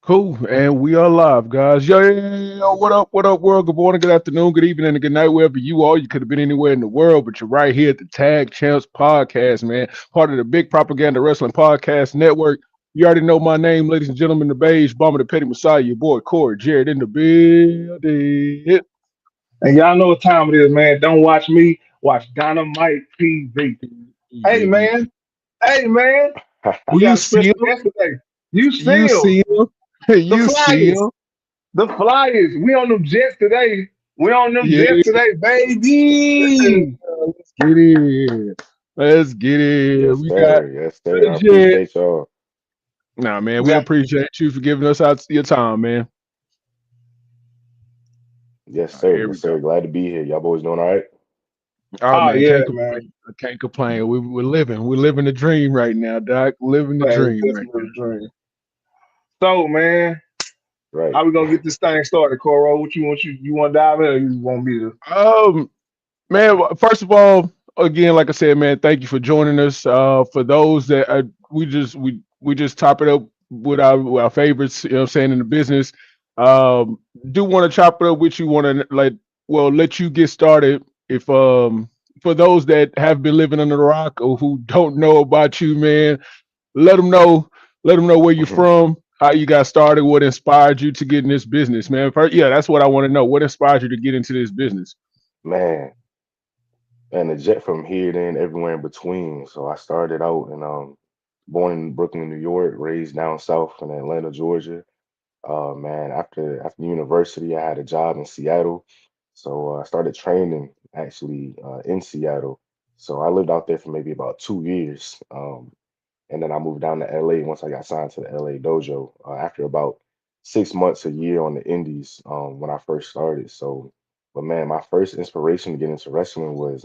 Cool, and we are live, guys. Yo, yo, yo, yo, yo, what up, world? Good morning, good afternoon, good evening, and good night, wherever you are. You could have been anywhere in the world, but you're right here at the Tag Champs Podcast, man. Part of the Big Propaganda Wrestling Podcast Network. You already know my name, ladies and gentlemen, the beige bomber, the petty messiah, your boy Corey Jared in the building. And y'all know what time it is, man. Don't watch me, watch Dynamite TV. Hey, Yeah. man. Hey, man. We You got a see special him? guest today. You see You him. see him? The You see Flyers. him? The Flyers. We on them Jets today. We on them Yeah. Jets today, baby. Let's get it. Let's get it. Yes, We got sir. Yes, sir. I legit. appreciate y'all. Nah, man, We we got appreciate you for giving us out your time, man. Yes, All right, sir. here we Yes, go. sir. Glad to be here. Y'all boys doing all right? Oh oh man, yeah, can't man. complain. I can't complain. We're living. We're living the dream right now, Doc. Living the Man, dream it's right definitely a dream. So, man, Right. how we gonna get this thing started, Coro? What you want to dive in, or you want me to? now. Man, first of all, again, like I said, man, thank you for joining us. For those that we just top it up with our favorites, you know what I'm saying, in the business. Um, do want to chop it up with you, want to let you get started if for those that have been living under the rock or who don't know about you, man, let them know where you're from, how you got started, what inspired you to get in this business, man. First, yeah, that's what I want to know. What inspired you to get into this business? Man, and the jet from here, then everywhere in between. So I started out and born in Brooklyn, New York, raised down south in Atlanta, Georgia. Man, after university, I had a job in Seattle. So I started training actually in Seattle. So I lived out there for maybe about 2 years. And then I moved down to LA once I got signed to the LA dojo after about 6 months, a year on the indies when I first started. So, but man, my first inspiration to get into wrestling was,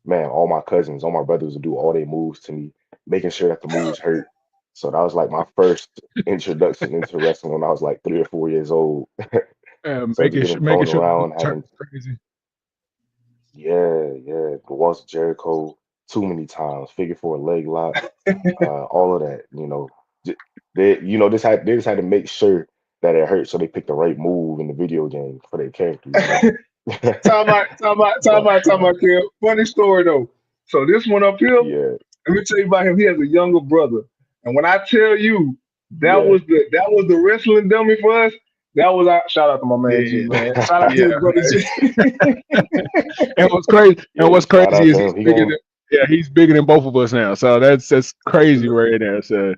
man, all my cousins, all my brothers would do all their moves to me, making sure that the moves hurt. So that was like my first introduction into wrestling when I was like 3 or 4 years old. So just getting Making thrown sure the around, moves turn having crazy. the walls of Jericho too many times, figure four leg lock, all of that. J- they just had to make sure that it hurt, so they picked the right move in the video game for their character. But Time out, Kim. Funny story though. So this one up here, yeah, let me tell you about him. He has a younger brother, and when I tell you yeah, that was the wrestling dummy for us. That was our shout out to my man G, Yeah, man. Shout out to yeah, his brother G. and what's crazy yeah. Shout out is to he's him. He bigger going than he's bigger than both of us now. So that's crazy right there. So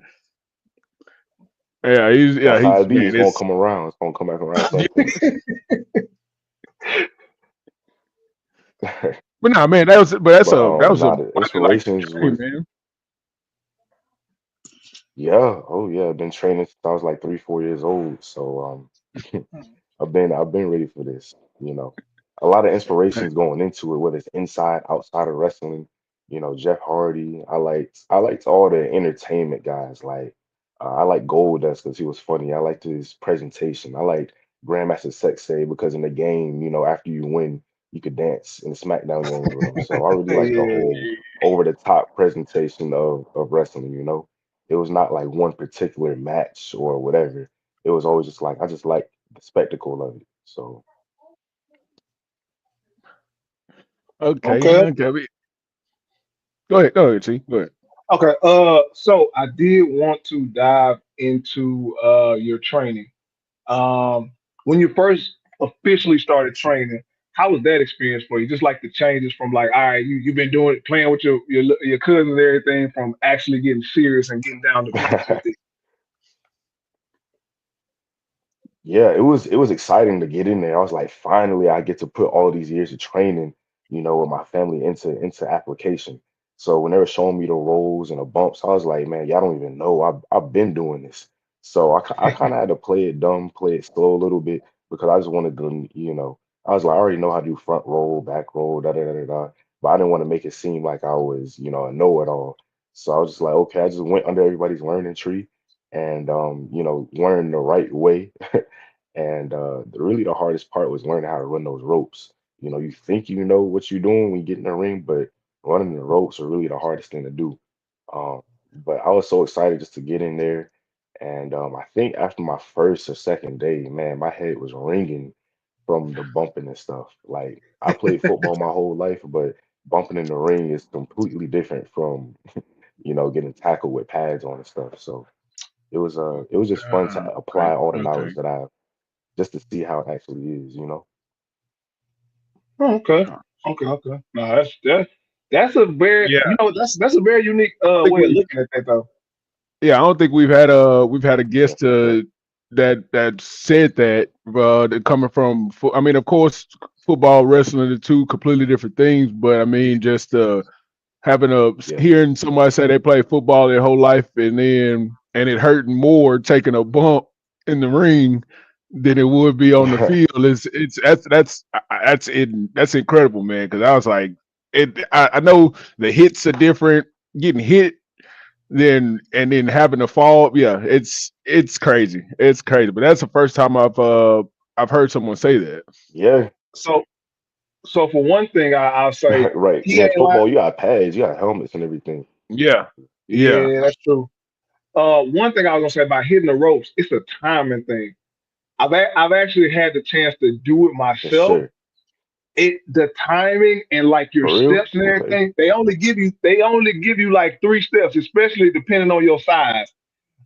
that's how he's it be. man, It's gonna it's come around. It's gonna come back around at some point. but nah, man, But that was a nah, the quite like inspirations dream, was man. yeah, oh yeah. I've been training since I was like 3, 4 years old. So I've been ready for this. A lot of Hey, inspirations going into it, whether it's inside, outside of wrestling. Jeff Hardy. I liked all the entertainment guys. Like I like Goldust because he was funny. I liked his presentation. I liked Grandmaster Sexay because in the game, after you win, you could dance in the SmackDown games with him. So I really like the Yeah. whole over the top presentation of wrestling. It was not like one particular match or whatever. It was always just like I just like the spectacle of it. So okay, Okay. okay. Go ahead, T. Go ahead. Okay. So I did want to dive into your training. Um, when you first officially started training, how was that experience for you? Just like the changes from like, all right, you've been doing playing with your cousins and everything, from actually getting serious and getting down to business with it. yeah, it was exciting to get in there. I was like, finally, I get to put all these years of training, with my family into application. So when they were showing me the rolls and the bumps, I was like, man, y'all don't even know I've been doing this. So I kind of had to play it dumb, play it slow a little bit because I just wanted to, I was like, I already know how to do front roll, back roll, da da da da da. But I didn't want to make it seem like I was, a know-it-all. So I was just like, okay, I just went under everybody's learning tree and learn the right way. And really, the hardest part was learning how to run those ropes. You think you know what you're doing when you get in the ring, but running the ropes are really the hardest thing to do. Um, but I was so excited just to get in there. And I think after my first or second day, man, my head was ringing from the bumping and stuff. Like I played football my whole life, but bumping in the ring is completely different from, getting tackled with pads on and stuff. So it was just fun to Okay, apply all the okay. knowledge that I just to see how it actually is. Oh, okay, Uh, okay. No, that's a very Yeah, that's a very unique I think way of we. looking at that though. Yeah, I don't think we've had a Yeah, guest for sure. that said that. That coming from. I mean, of course, football, wrestling are two completely different things. But I mean, just having Yeah. hearing somebody say they played football their whole life and it hurting more taking a bump in the ring than it would be on the field is it's that's incredible, man. Because I was like, I know the hits are different, getting hit then having to fall. Yeah, it's crazy, it's crazy. But that's the first time I've heard someone say that. Yeah. So so for one thing, I'll say Right. he Yeah, ain't like football, you got pads, you got helmets and everything. Yeah, yeah, yeah, that's true. One thing I was gonna say about hitting the ropes, it's a timing thing. I've actually had the chance to do it Yes, myself. sir. The timing and like your For real? steps and Okay. everything, they only give you like 3 steps, especially depending on your size.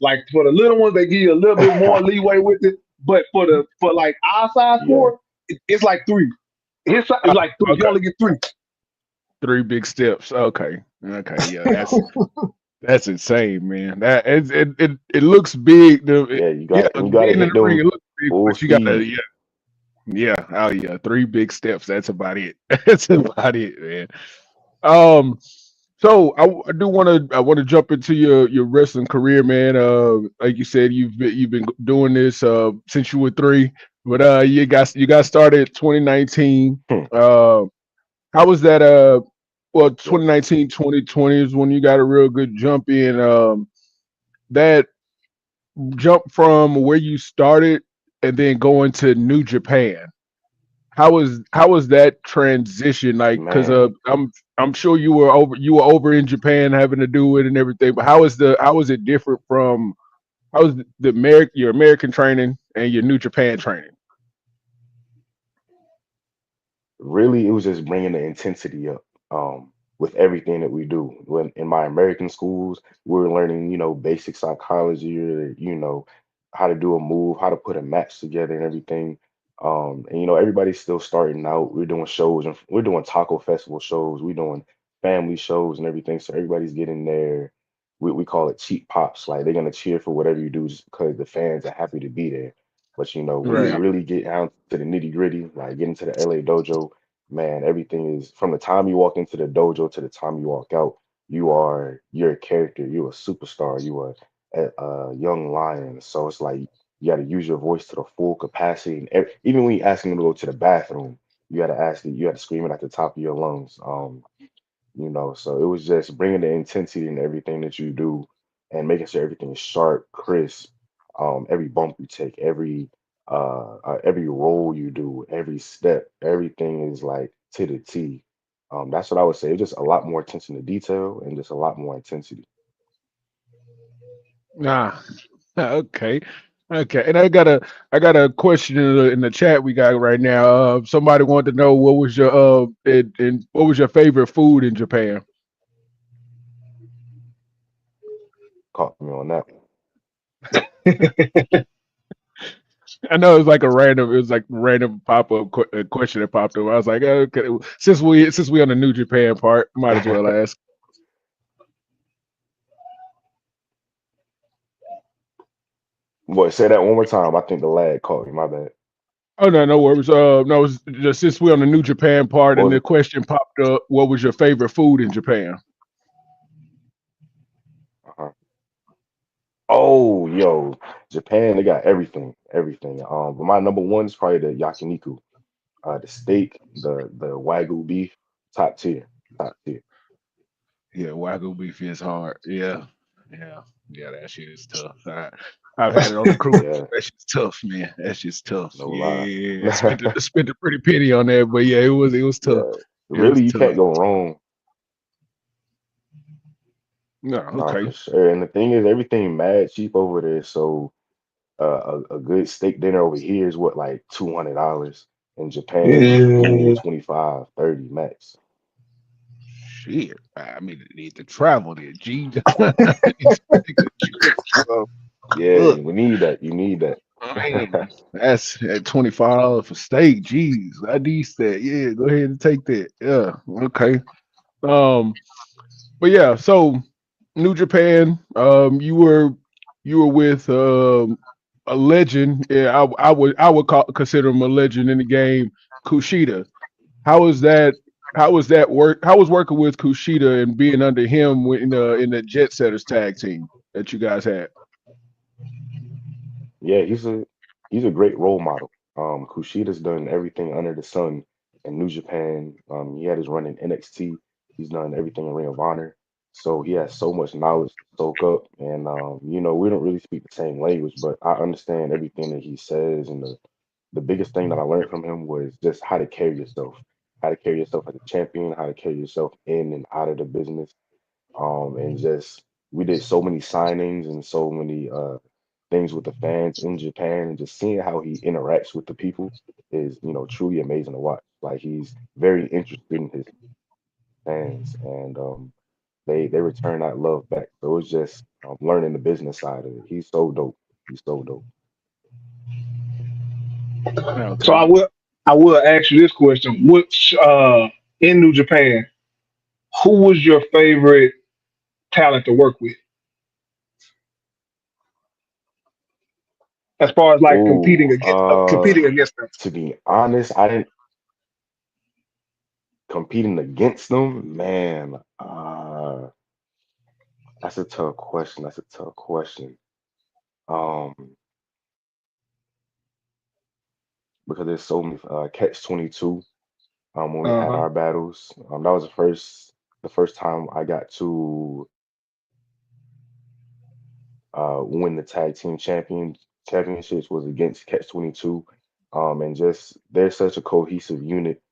Like for the little ones, they give you a little bit more leeway with it. But for like our size Yeah. four, it's like three. It's like three. You okay. only get three. 3 big steps. Okay, okay, yeah, that's insane, man. That it looks big. Yeah, you Yeah, got and you gotta getting in hit the ring, it them looks big, full but you gotta, speed. yeah, yeah, oh yeah, 3 big steps. That's about it. That's about it, man. Um, so I do want to jump into your wrestling career, man. Like you said, you've been doing this since you were 3, but you got started 2019. Hmm. Uh, how was that? Well, Yep. 2019, 2020 is when you got a real good jump in. That jump from where you started and then going to New Japan. How was that transition like? Because Man, I'm sure you were over in Japan having to do it and everything. But how is it different from how was your American training and your New Japan training? really it was just bringing the intensity up with everything that we do. When in my American schools, we were learning, basic psychology or, how to do a move, how to put a match together and everything. And everybody's still starting out. We're doing shows and we're doing taco festival shows, we're doing family shows and everything. So everybody's getting there. We call it cheap pops. Like they're gonna cheer for whatever you do just because the fans are happy to be there. But when you Right. Yeah. really get down to the nitty gritty, like get into the LA dojo, man, everything is from the time you walk into the dojo to the time you walk out, you're a character, you're a superstar, you are a young lion. So it's like you got to use your voice to the full capacity, and even when you asking them to go to the bathroom, you got to scream it at the top of your lungs. So it was just bringing the intensity in everything that you do and making sure everything is sharp, crisp. Every bump you take, every roll you do, every step, everything is like to the T. That's what I would say. Just a lot more attention to detail and just a lot more intensity. Ah, okay. Okay. And I got a question in the chat we got right now. Somebody wanted to know what was your favorite food in Japan? Caught me on that. I know it was like a random pop-up question that popped up. I was like, okay, since we on the New Japan part, might as well ask. Boy, say that one more time. I think the lag caught me. My bad. Oh no, no worries. No, it's just since we on the New Japan part What and was the it? question popped up, what was your favorite food in Japan? Uh-huh. Oh, yo, Japan, they got everything, everything. But my number one is probably the yakiniku, the steak, the wagyu beef, top tier, top tier. Yeah, Wagyu beef is hard. Yeah, yeah, yeah. That shit is tough. I've had it on the cruise. Yeah, That shit's tough, man. That shit's tough. no lie. Yeah, I spent a pretty penny on that, but yeah, it was tough. Yeah, It was really, you can't tough. go wrong. No, Nah, okay. for sure. And the thing is, everything mad cheap over there. So a good steak dinner over here is what, like $200. In Japan, it's usually Yeah. 25, 30 max. Shit. I mean, need to travel there. G. It's like a trip. So, Yeah, look, we need that. You need that. man, that's at $25 for steak. Jeez, I need that. Yeah, go ahead and take that. Yeah, okay. Um, but yeah, so New Japan. You were with a legend. Yeah, consider him a legend in the game, Kushida. How was that? How was that work? How was working with Kushida and being under him in the Jet Setters tag team that you guys had? Yeah, he's a great role model. Kushida's done everything under the sun in New Japan. He had his run in NXT. He's done everything in Ring of Honor. So he has so much knowledge to soak up. And we don't really speak the same language, but I understand everything that he says. And the biggest thing that I learned from him was just how to carry yourself as a champion, how to carry yourself in and out of the business. And just we did so many signings and so many things with the fans in Japan, and just seeing how he interacts with the people is, truly amazing to watch. Like he's very interested in his fans, and they return that love back. So it's just learning the business side of it. He's so dope. He's so dope. So Okay. I will ask you this question: Which in New Japan, who was your favorite talent to work with, as far as like Oh, competing against them? to be honest, I didn't competing against them, man. That's a tough question. That's a tough question. Um, because there's so many catch 22 when we Uh had huh. our battles. That was the first time I got to win the tag team championships was against Catch 22. And just they're such a cohesive unit.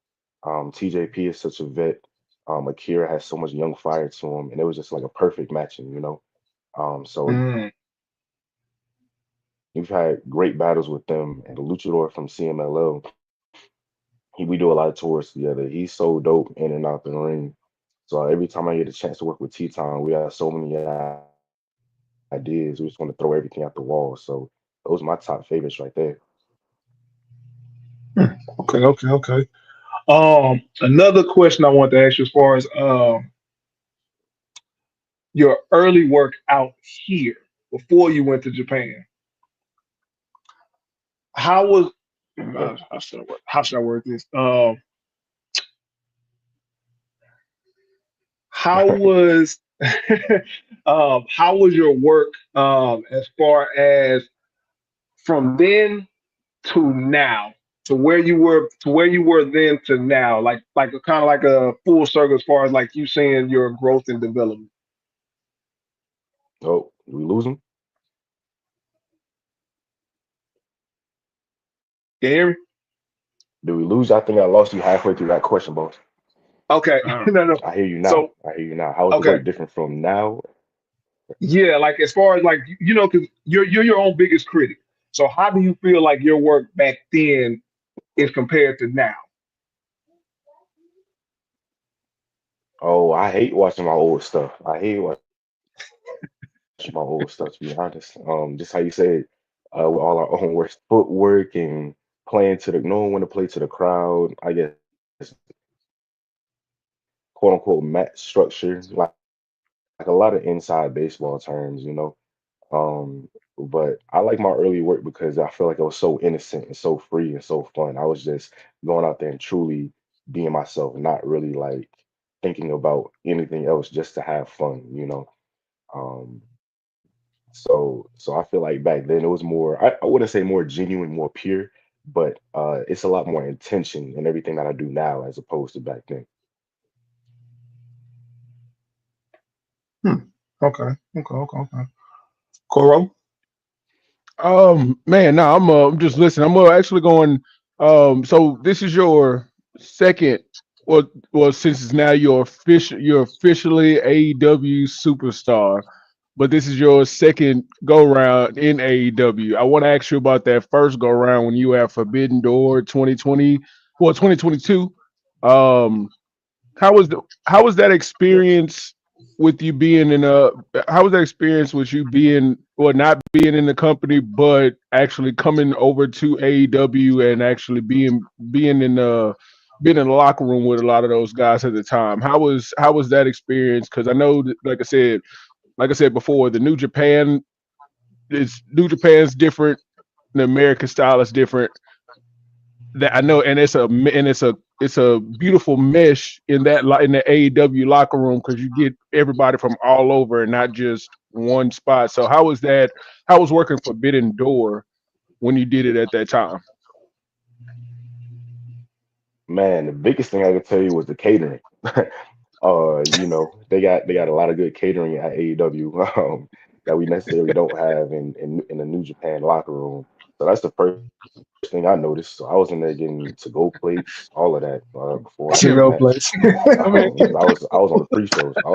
TJP is such a vet. Akira has so much young fire to him, and it was just like a perfect matching. So Mm. we've had great battles with them, and the Luchador from CMLL. We do a lot of tours together. He's so dope in and out the ring. So every time I get a chance to work with Teton, we have so many ideas. We just want to throw everything out the wall. So those are my top favorites right there. Okay, okay, okay. Another question I want to ask you, as far as your early work out here before you went to Japan, how was Okay. how should I word this? How was how was your work as far as from then to now, to where you were then to now, like kind of like a full circle as far as like you saying your growth and development. Oh, did we lose him? Can you hear me? Did we lose you? I think I lost you halfway through that question, boss. Okay, Uh, no, no. I hear you now. So I hear you now. How is the okay, work different from now? yeah, like as far as like because you're your own biggest critic. So how do you feel like your work back then is compared to now? Oh, I hate watching my old stuff. I hate watching my old stuff, to be honest. Just how you said, with all our own worst footwork and playing to the knowing when to play to the crowd. I guess quote unquote match structure, like a lot of inside baseball terms. But I like my early work because I feel like it was so innocent and so free and so fun. I was just going out there and truly being myself, not really like thinking about anything else just to have fun. Um, so I feel like back then it was more, I wouldn't say more genuine, more pure, but it's a lot more intention in everything that I do now as opposed to back then. Hmm. Okay, okay, okay, okay. Coro. man, no, I'm just listening. I'm actually going. So this is your second. well, since it's now you're officially AEW superstar, but this is your second go round in AEW. I want to ask you about that first go round when you were at Forbidden Door 2020, well 2022. Um, how was that experience with you being in a how was that experience with you being well not being in the company but actually coming over to AEW and actually being in the being in the locker room with a lot of those guys at the time? How was that experience? Because I know that, like I said before, the New Japan's different, the American style is different. That I know, and it's a beautiful mesh in in the AEW locker room because you get everybody from all over and not just one spot. So how was that? How was working Forbidden Door when you did it at that time? Man, the biggest thing I could tell you was the catering. They got a lot of good catering at AEW that we necessarily don't have in the New Japan locker room. So that's the first thing I noticed. So I was in there getting to-go plates, all of that before To Yeah, every go match. place. I mean, 'Cause I was on the pre-shows. I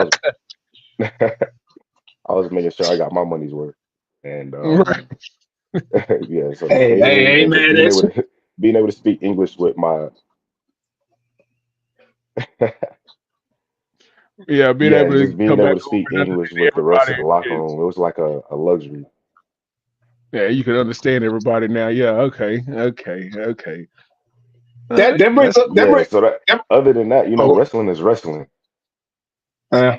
was making sure I got my money's worth. And right. yeah, so the Hey, catering hey, and just man, that's being able to speak English with my Yeah, being yeah, able and to just being come able back to over speak and English understand with the rest everybody of the locker is room, it was like a luxury. yeah, you can understand everybody now. Yeah, okay, okay, okay. All that right, that brings that's up that Yeah, bring so that that, other than that, oh, wrestling is wrestling. uh,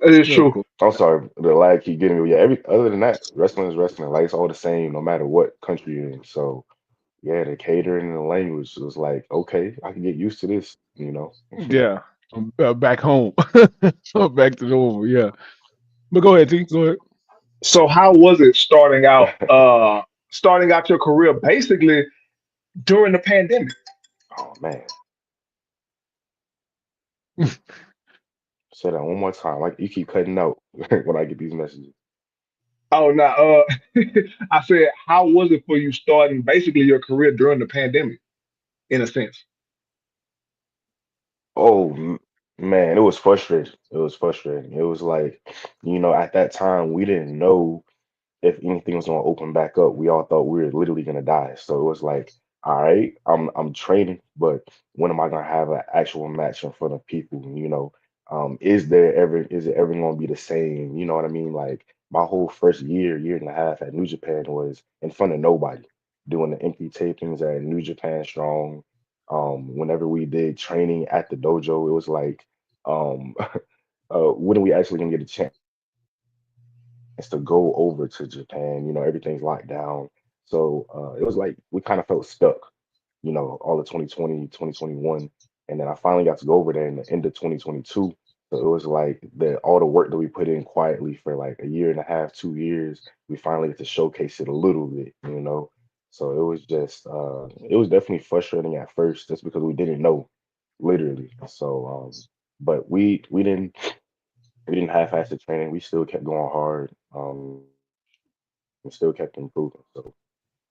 that is yeah, true. cool. I'm sorry, the lag keep getting me. Yeah, every other than that, wrestling is wrestling. Like it's all the same, no matter what country you're in. So yeah, the catering and the language was like, okay, I can get used to this. Yeah, back home, back to normal. Yeah, but go ahead, T. Go ahead. So how was it starting out your career basically during the pandemic? Oh man, say that one more time. Like you keep cutting out when I get these messages. Oh no, I said how was it for you starting basically your career during the pandemic in a sense? Oh man, it was frustrating. It was frustrating. It was like, at that time we didn't know if anything was gonna open back up. We all thought we were literally gonna die. So it was like, all right, I'm training, but when am I gonna have an actual match in front of people? Is it ever gonna be the same? You know what I mean? Like my whole first year and a half at New Japan was in front of nobody, doing the empty tapings at New Japan Strong. Whenever we did training at the dojo, it was like, um, when are we actually gonna get a chance to go over to Japan? Everything's locked down. So it was like we kind of felt stuck, all of 2020, 2021. And then I finally got to go over there in the end of 2022. So it was like all the work that we put in quietly for like a year and a half, 2 years, we finally get to showcase it a little bit. So it was just it was definitely frustrating at first just because we didn't know, literally. So but we didn't half-ass the training. We still kept going hard. And still kept improving. So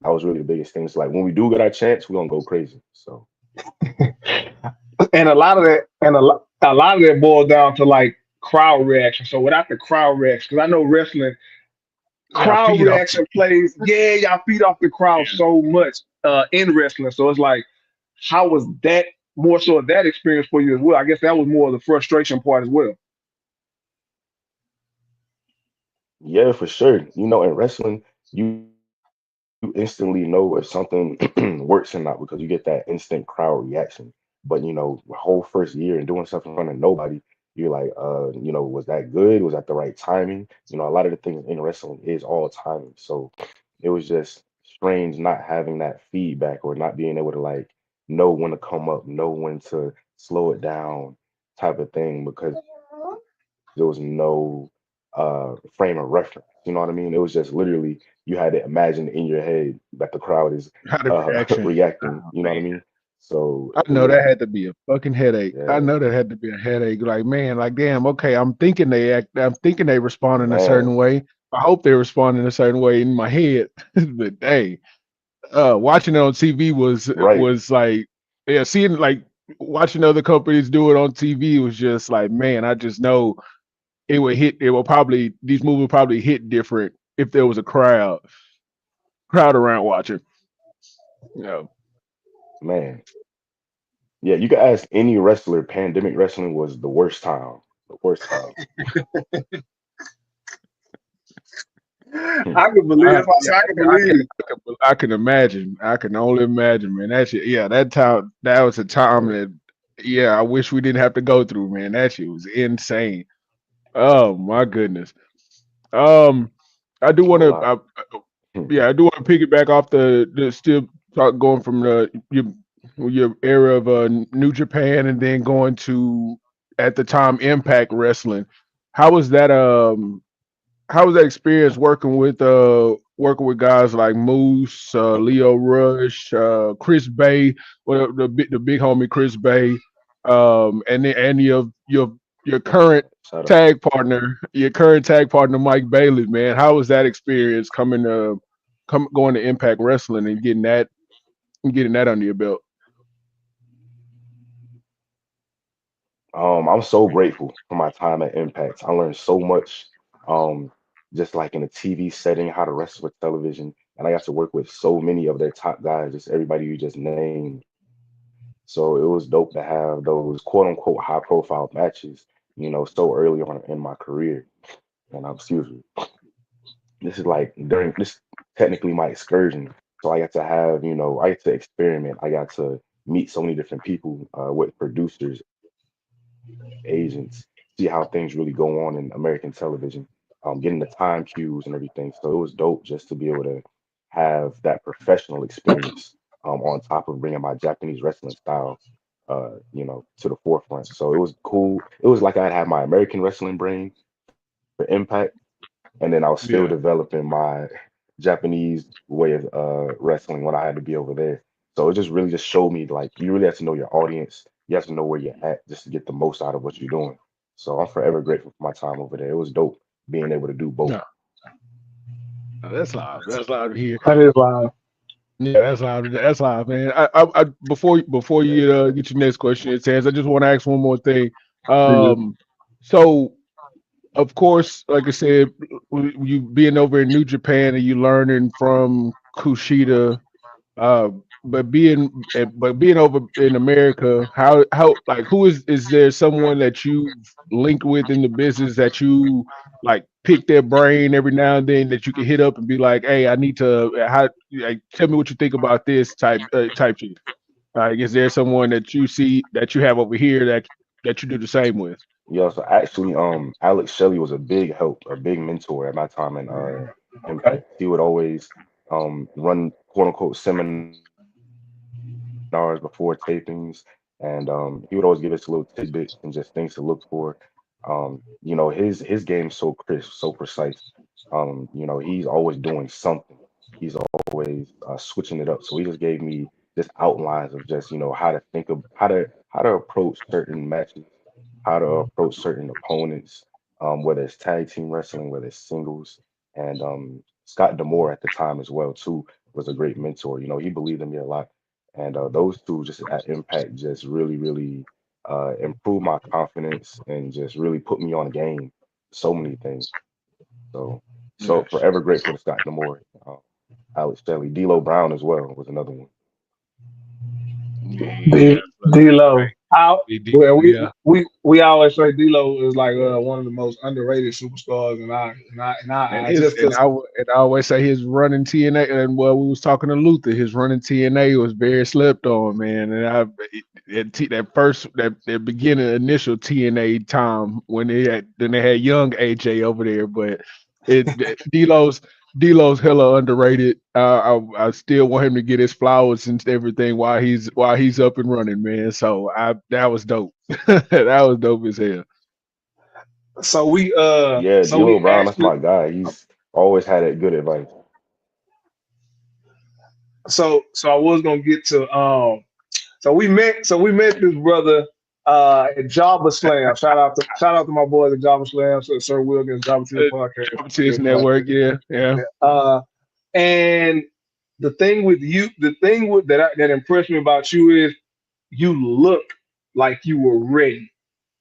that was really the biggest thing. It's like when we do get our chance, we're gonna go crazy. So And a lot of that, a lot of that boils down to like crowd reaction. So without the crowd reaction, because I know wrestling Yeah, crowd feed off. reaction plays, yeah, y'all feed off the crowd Yeah. so much in wrestling. So it's like, how was that more so of that experience for you as well? I guess that was more of the frustration part as well. yeah, for sure. In wrestling, you instantly know if something works or not because you get that instant crowd reaction. But the whole first year and doing stuff in front of nobody, you're like, was that good? Was that the right timing? A lot of the things in wrestling is all timing. So it was just strange not having that feedback or not being able to like know when to come up, know when to slow it down type of thing because there was no frame of reference. You know what I mean? It was just literally you had to imagine in your head that the crowd is How the reaction? reacting. You know Oh what I mean? man, So I know yeah, that had to be a fucking headache. I yeah, know that had to be a headache. Like man, like damn. Okay, I'm thinking they act. I'm thinking they respond in a certain man, way. I hope they respond in a certain way in my head. But dang, watching it on TV right. was like, yeah, seeing like watching other companies do it on TV was just like, man, I just know it would hit. It will probably these movies would probably hit different if there was a crowd around watching. You know, Man, yeah, you could ask any wrestler. Pandemic wrestling was the worst time. The worst time. Hmm. I can believe I, that's why I yeah, said I can believe it. I can imagine. I can only imagine, man. That shit, yeah, that time that was a time that, yeah, I wish we didn't have to go through, man. That shit was insane. Oh my goodness. Um, I do No want to, lie. Hmm. yeah, I do want to piggyback off the still talk going from your era of New Japan and then going to at the time Impact Wrestling. How was that? How was that experience working with guys like Moose, Leo Rush, Chris Bay, well the big homie Chris Bay, and your current Shout out. your current tag partner Mike Bailey, man. How was that experience going to Impact Wrestling and getting that under your belt? I'm so grateful for my time at Impact. I learned so much, um, just like in a TV setting, how to wrestle with television, and I got to work with so many of their top guys, just everybody you just named. So it was dope to have those quote unquote high profile matches, so early on in my career. And excuse me, this is like during this technically my excursion. So I got to have, I got to experiment. I got to meet so many different people with producers, agents, see how things really go on in American television, getting the time cues and everything. So it was dope just to be able to have that professional experience on top of bringing my Japanese wrestling style, to the forefront. So it was cool. It was like I'd have my American wrestling brain for Impact, and then I was still Yeah. developing my Japanese way of wrestling when I had to be over there. So it just really just showed me like you really have to know your audience. You have to know where you're at just to get the most out of what you're doing. So I'm forever grateful for my time over there. It was dope being able to do both. No, that's live. That's live here. That is wild. Yeah, that's live. That's live, man. I before you get your next question, it says I just want to ask one more thing. Um, so of course, like I said, you being over in New Japan and you learning from Kushida, uh, but being over in America, how like who is there someone that you've linked with in the business that you like pick their brain every now and then that you can hit up and be like, hey, I need to how like tell me what you think about this type shit. Like, is there someone that you see that you have over here that you do the same with? Yeah, so actually, Alex Shelley was a big help, a big mentor at my time in Okay. Impact. He would always run quote unquote seminars before tapings, and he would always give us little tidbits and just things to look for. His game's so crisp, so precise. He's always doing something. He's always switching it up. So he just gave me just outlines of just how to think of how to approach certain matches, how to approach certain opponents, whether it's tag team wrestling, whether it's singles. And Scott Demore at the time as well too was a great mentor. He believed in me a lot, and those two just at Impact just really improved my confidence and just really put me on game. So many things. So Yes. forever grateful to Scott Demore, Alex Shelley, D'Lo Brown as well was another one. Yeah. D D'Lo. How well Yeah. we always say D'Lo is like one of the most underrated superstars in our And eyes, just because and I always say his running TNA, and well, we was talking to Luther. His running TNA was very slept on, man. And that beginning initial TNA time when they had young AJ over there, but D'Lo's D'Lo's hella underrated. I still want him to get his flowers and everything while he's up and running, man. So I that was dope. That was dope as hell. Yeah, so D'Lo we Brown, that's actually my guy. He's always had that good advice. so I was gonna get to so we met this brother at Java Slam. Shout out to my boys at Java Slam, Sir Wilkins, Java to the podcast. Competition Network, yeah, yeah. Uh, and the thing with you, the thing with that impressed me about you is you look like you were ready.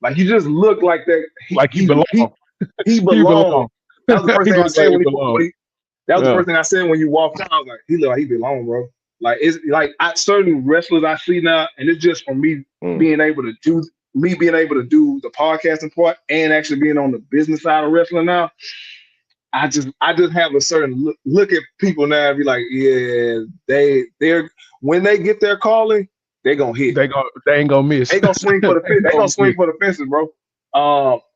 Like you just looked like that. Like you belong. He You belonged. belong. That was the first He thing I look said like you when belong. he that was the Yeah. first thing I said when you walked out. I was like, he look like he belong, bro. Like it's like certain wrestlers I see now, and it's just from Mm. being able to do being able to do the podcasting part and actually being on the business side of wrestling now. I just have a certain look at people now and be like, yeah, they're when they get their calling, they're gonna hit. They ain't gonna miss. They gonna swing They for the ain't they gonna gonna swing miss. for the fences, bro.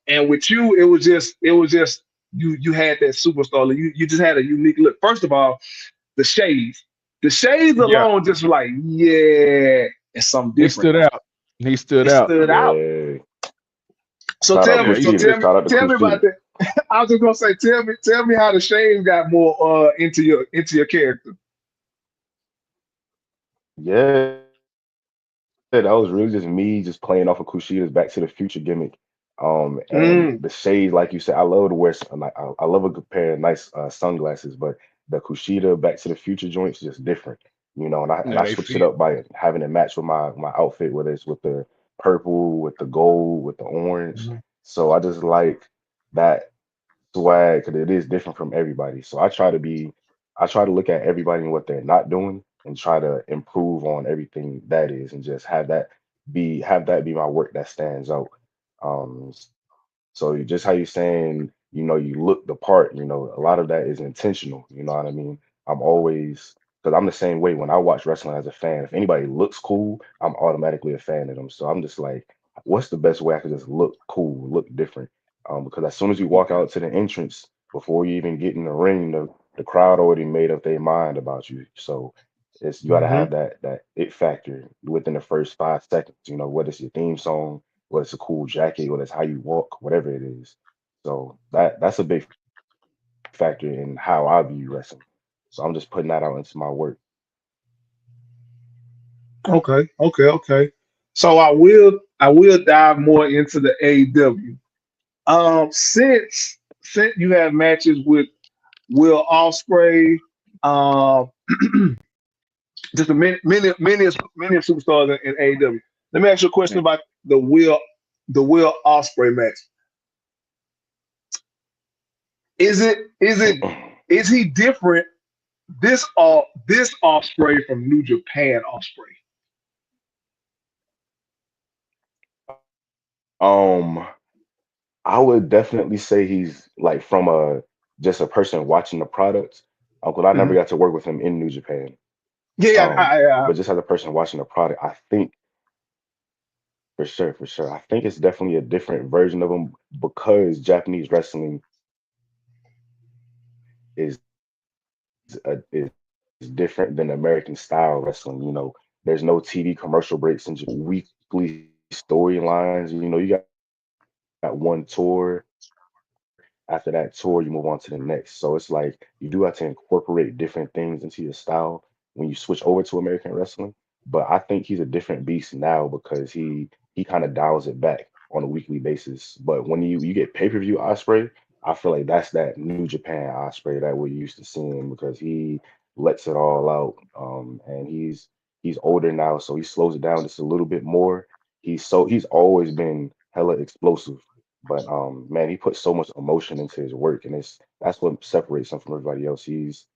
And with you, it was just you had that superstar. You just had a unique look. First of all, the shades, the shades Yeah. alone, just like yeah, it's something He different. stood out. He stood It out. stood out. Yeah. So Shout out tell me, Yeah. so Kushida. Shout out to tell me about Kushida. that. I was just gonna say, tell me how the shades got more into your character. Yeah, that was really just me just playing off of Kushida's Back to the Future gimmick. And the shades, like you Mm, said, I love to wear I love a good pair of nice sunglasses, but the Kushida Back to the Future joints just different, and I Yeah. They switch it up fit. by having it match with my outfit, whether it's with the purple, with the gold, with the orange. mhm. So I just like that swag because it is different from everybody. So I try to look at everybody and what they're not doing and try to improve on everything that is and just have that be my work that stands out. So just how you're saying, you look the part, a lot of that is intentional. You know what I mean? I'm always because I'm the same way when I watch wrestling as a fan. If anybody looks cool, I'm automatically a fan of them. So I'm just like, what's the best way I could just look cool, look different? Because as soon as you walk Okay. out to the entrance, before you even get in the ring, the crowd already made up their mind about you. So it's you got to Hmm. have that it factor within the first 5 seconds. Whether it's your theme song, whether it's a cool jacket, whether it's how you walk, whatever it is. So that's a big factor in how I view wrestling. So I'm just putting that out into my work. Okay. So I will dive more into the AEW. Since you have matches with Will Ospreay, um, just a many superstars in AEW. Let me ask you a question about the Will Ospreay match. Is he different this Ospreay from New Japan Ospreay? um, I would definitely say he's like from a just a person watching the product. Because I never Mhm. got to work with him in New Japan. Yeah, But just as a person watching the product, I think for sure, I think it's definitely a different version of him because Japanese wrestling is different than American style wrestling. There's no TV commercial breaks and just weekly storylines. You got one tour. After that tour, you move on to the next. So it's like you do have to incorporate different things into your style when you switch over to American wrestling. But I think he's a different beast now because he kind of dials it back on a weekly basis. But when you get pay-per-view Osprey, I feel like that's that New Japan Osprey that we're used to seeing because he lets it all out. And he's older now, so he slows it down just a little bit more. He's always been hella explosive. But man, he puts so much emotion into his work, and that's what separates him from everybody else. It's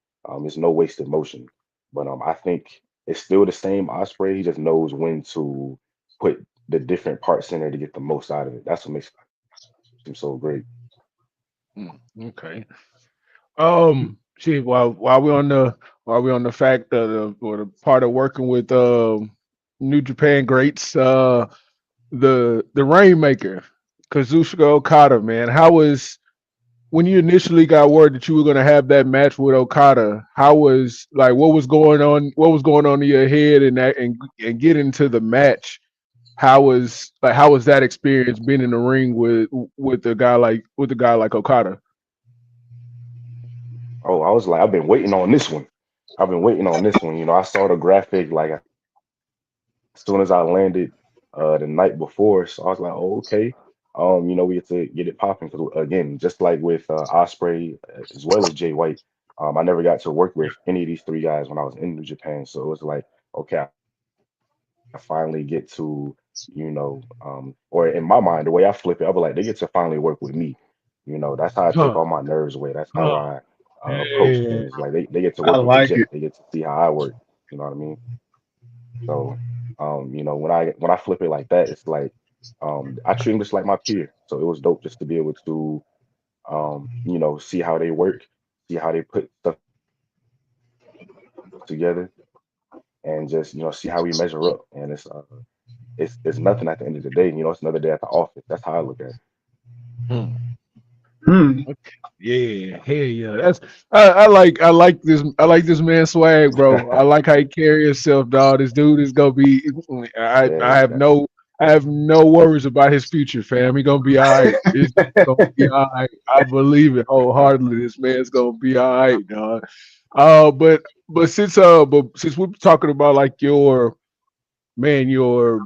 no wasted motion. But I think it's still the same Osprey. He just knows when to put the different parts in there to get the most out of it. That's what makes him so great. Okay. See, while we're on the fact of or the part of working with New Japan greats, the Rainmaker, Kazuchika Okada, man. How was when you initially got word that you were going to have that match with Okada? How was like what was going on? What was going on in your head and that and getting to the match? How was that experience being in the ring with a guy like Okada? Oh, I was like, I've been waiting on this one. I've been waiting on this one. I saw the graphic like as soon as I landed the night before. So I was like, oh, okay. We get to get it popping because again, just like with Osprey as well as Jay White, I never got to work with any of these three guys when I was in New Japan. So it was like, okay, I finally get to work with Or in my mind, the way I flip it, I'll be like, they get to finally work with me. That's how I take Huh, all my nerves away. That's how huh. I approach Yeah. things. Like they get to I work with the like jet. it. They get to see how I work. You know what I mean? So, when I flip it like that, it's like I treat them just like my peer. So it was dope just to be able to see how they work, see how they put stuff together, and just see how we measure up. And it's nothing at the end of the day. It's another day at the office. That's how I look at it. Hmm. Hmm. Okay. Yeah, hell yeah. That's I like this man's swag, bro. I like how he carry himself, dog. This dude is gonna be I Yeah, have no worries about his future, fam. He gonna be all right. This dude's gonna be all right. I believe it wholeheartedly. This man's gonna be all right, dog. But since we're talking about like man, your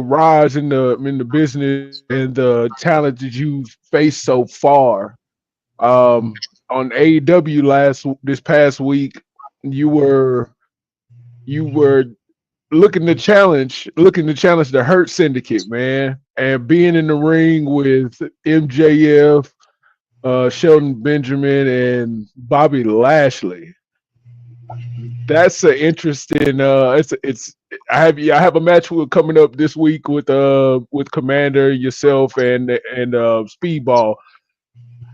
rise in the business and the talent that you've faced so far. On AEW this past week, you were you were looking to challenge the Hurt Syndicate, man, and being in the ring with MJF, Shelton Benjamin, and Bobby Lashley. That's an interesting. I have a match coming up this week with Commander, yourself, and Speedball.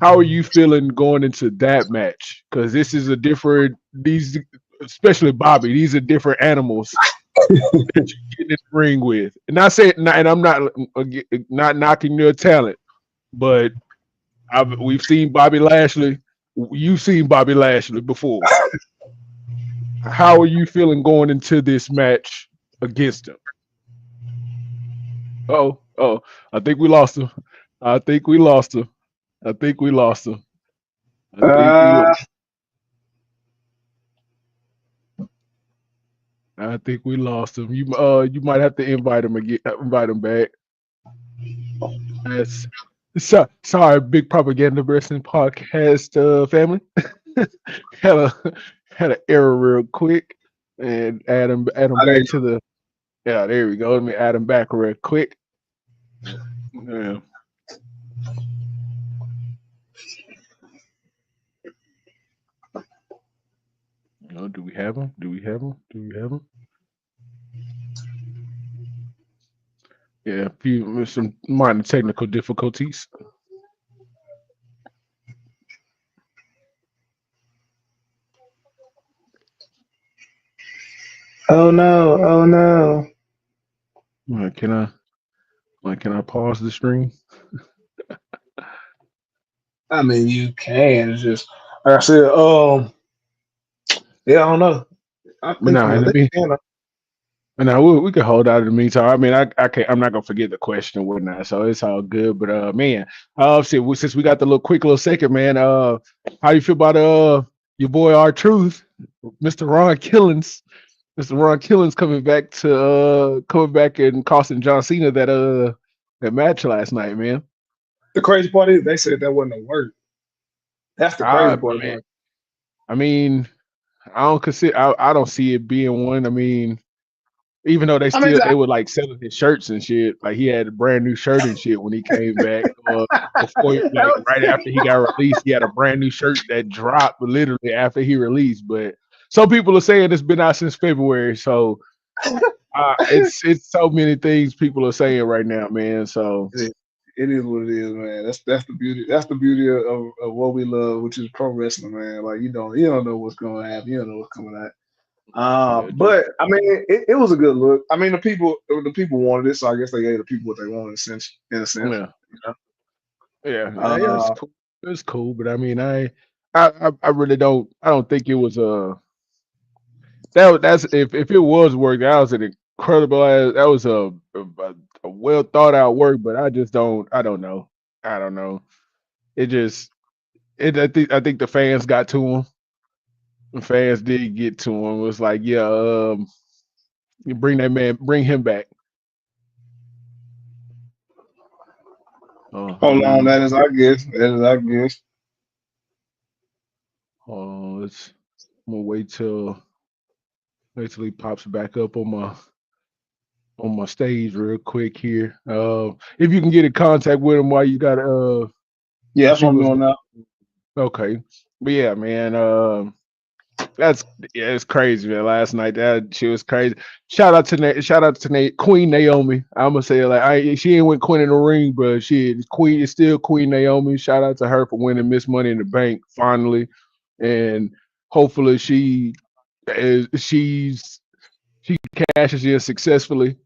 How are you feeling going into that match? Because this is a different these, especially Bobby. These are different animals that you get in the ring with. And not saying, and I'm not knocking your talent, but we've seen Bobby Lashley. You've seen Bobby Lashley before. How are you feeling going into this match against him? Oh, I think we lost him. I think we lost him. I think we lost him. I think we Uh, I think we lost him. You might have to invite him again, invite him back. That's sorry, big propaganda wrestling podcast family. had a had an error real quick, and add him I back didn't. to the yeah. There we go. Let me add him back real quick. Yeah. Do we have him? Do we have him? Do we have him? Yeah, a few some minor technical difficulties. Oh no! Oh no! Can I can I pause the stream? I mean, you can. It's just like I said. Yeah, I don't know. I But think now, I in the think mean, you can. and now we can hold out in the meantime. I mean, I can't. I'm not gonna forget the question or whatnot, so it's all good. But man, since we got the little quick little second, man, how you feel about your boy R Truth, Mr. Ron Killings, Mr. Ron Killings coming back and costing John Cena that match last night, man. The crazy part is they said that wasn't a word. That's the crazy part Man, about it. I mean, I don't see it being one. I mean, even though I mean, they would like selling his shirts and shit. Like he had a brand new shirt and shit when he came back. Like right after he got released, he had a brand new shirt that dropped literally after he released. But some people are saying it's been out since February. So it's so many things people are saying right now, man. So it is. It is what it is, man. That's the beauty. That's the beauty of what we love, which is pro wrestling, man. Like you don't know what's going to happen. You don't know what's coming out. yeah, just But I mean, it was a good look. I mean, the people wanted it, so I guess they gave the people what they wanted, in a sense. yeah, You know? yeah. It's Uh, cool. It's cool, but I mean, I really I don't think it was a that's if it was work, that was an incredible that was a well thought out work, but I don't know. I don't know. It just I think the fans got to him. The fans did get to him. It was like, yeah, you bring him back. Let hold on, me that is our guess. That is our guess. let's I'm gonna wait till he pops back up on my on my stage real quick here. If you can get in contact with him while you got Yeah, that's see what I'm what's doing now. okay. But yeah, man. That's yeah, it's crazy, man. Last night that she was crazy. Shout out to Nate, Queen Naomi. I'm gonna say like she ain't went Queen in the ring, but she Queen is still Queen Naomi. Shout out to her for winning Miss Money in the Bank finally, and hopefully she cashes in successfully.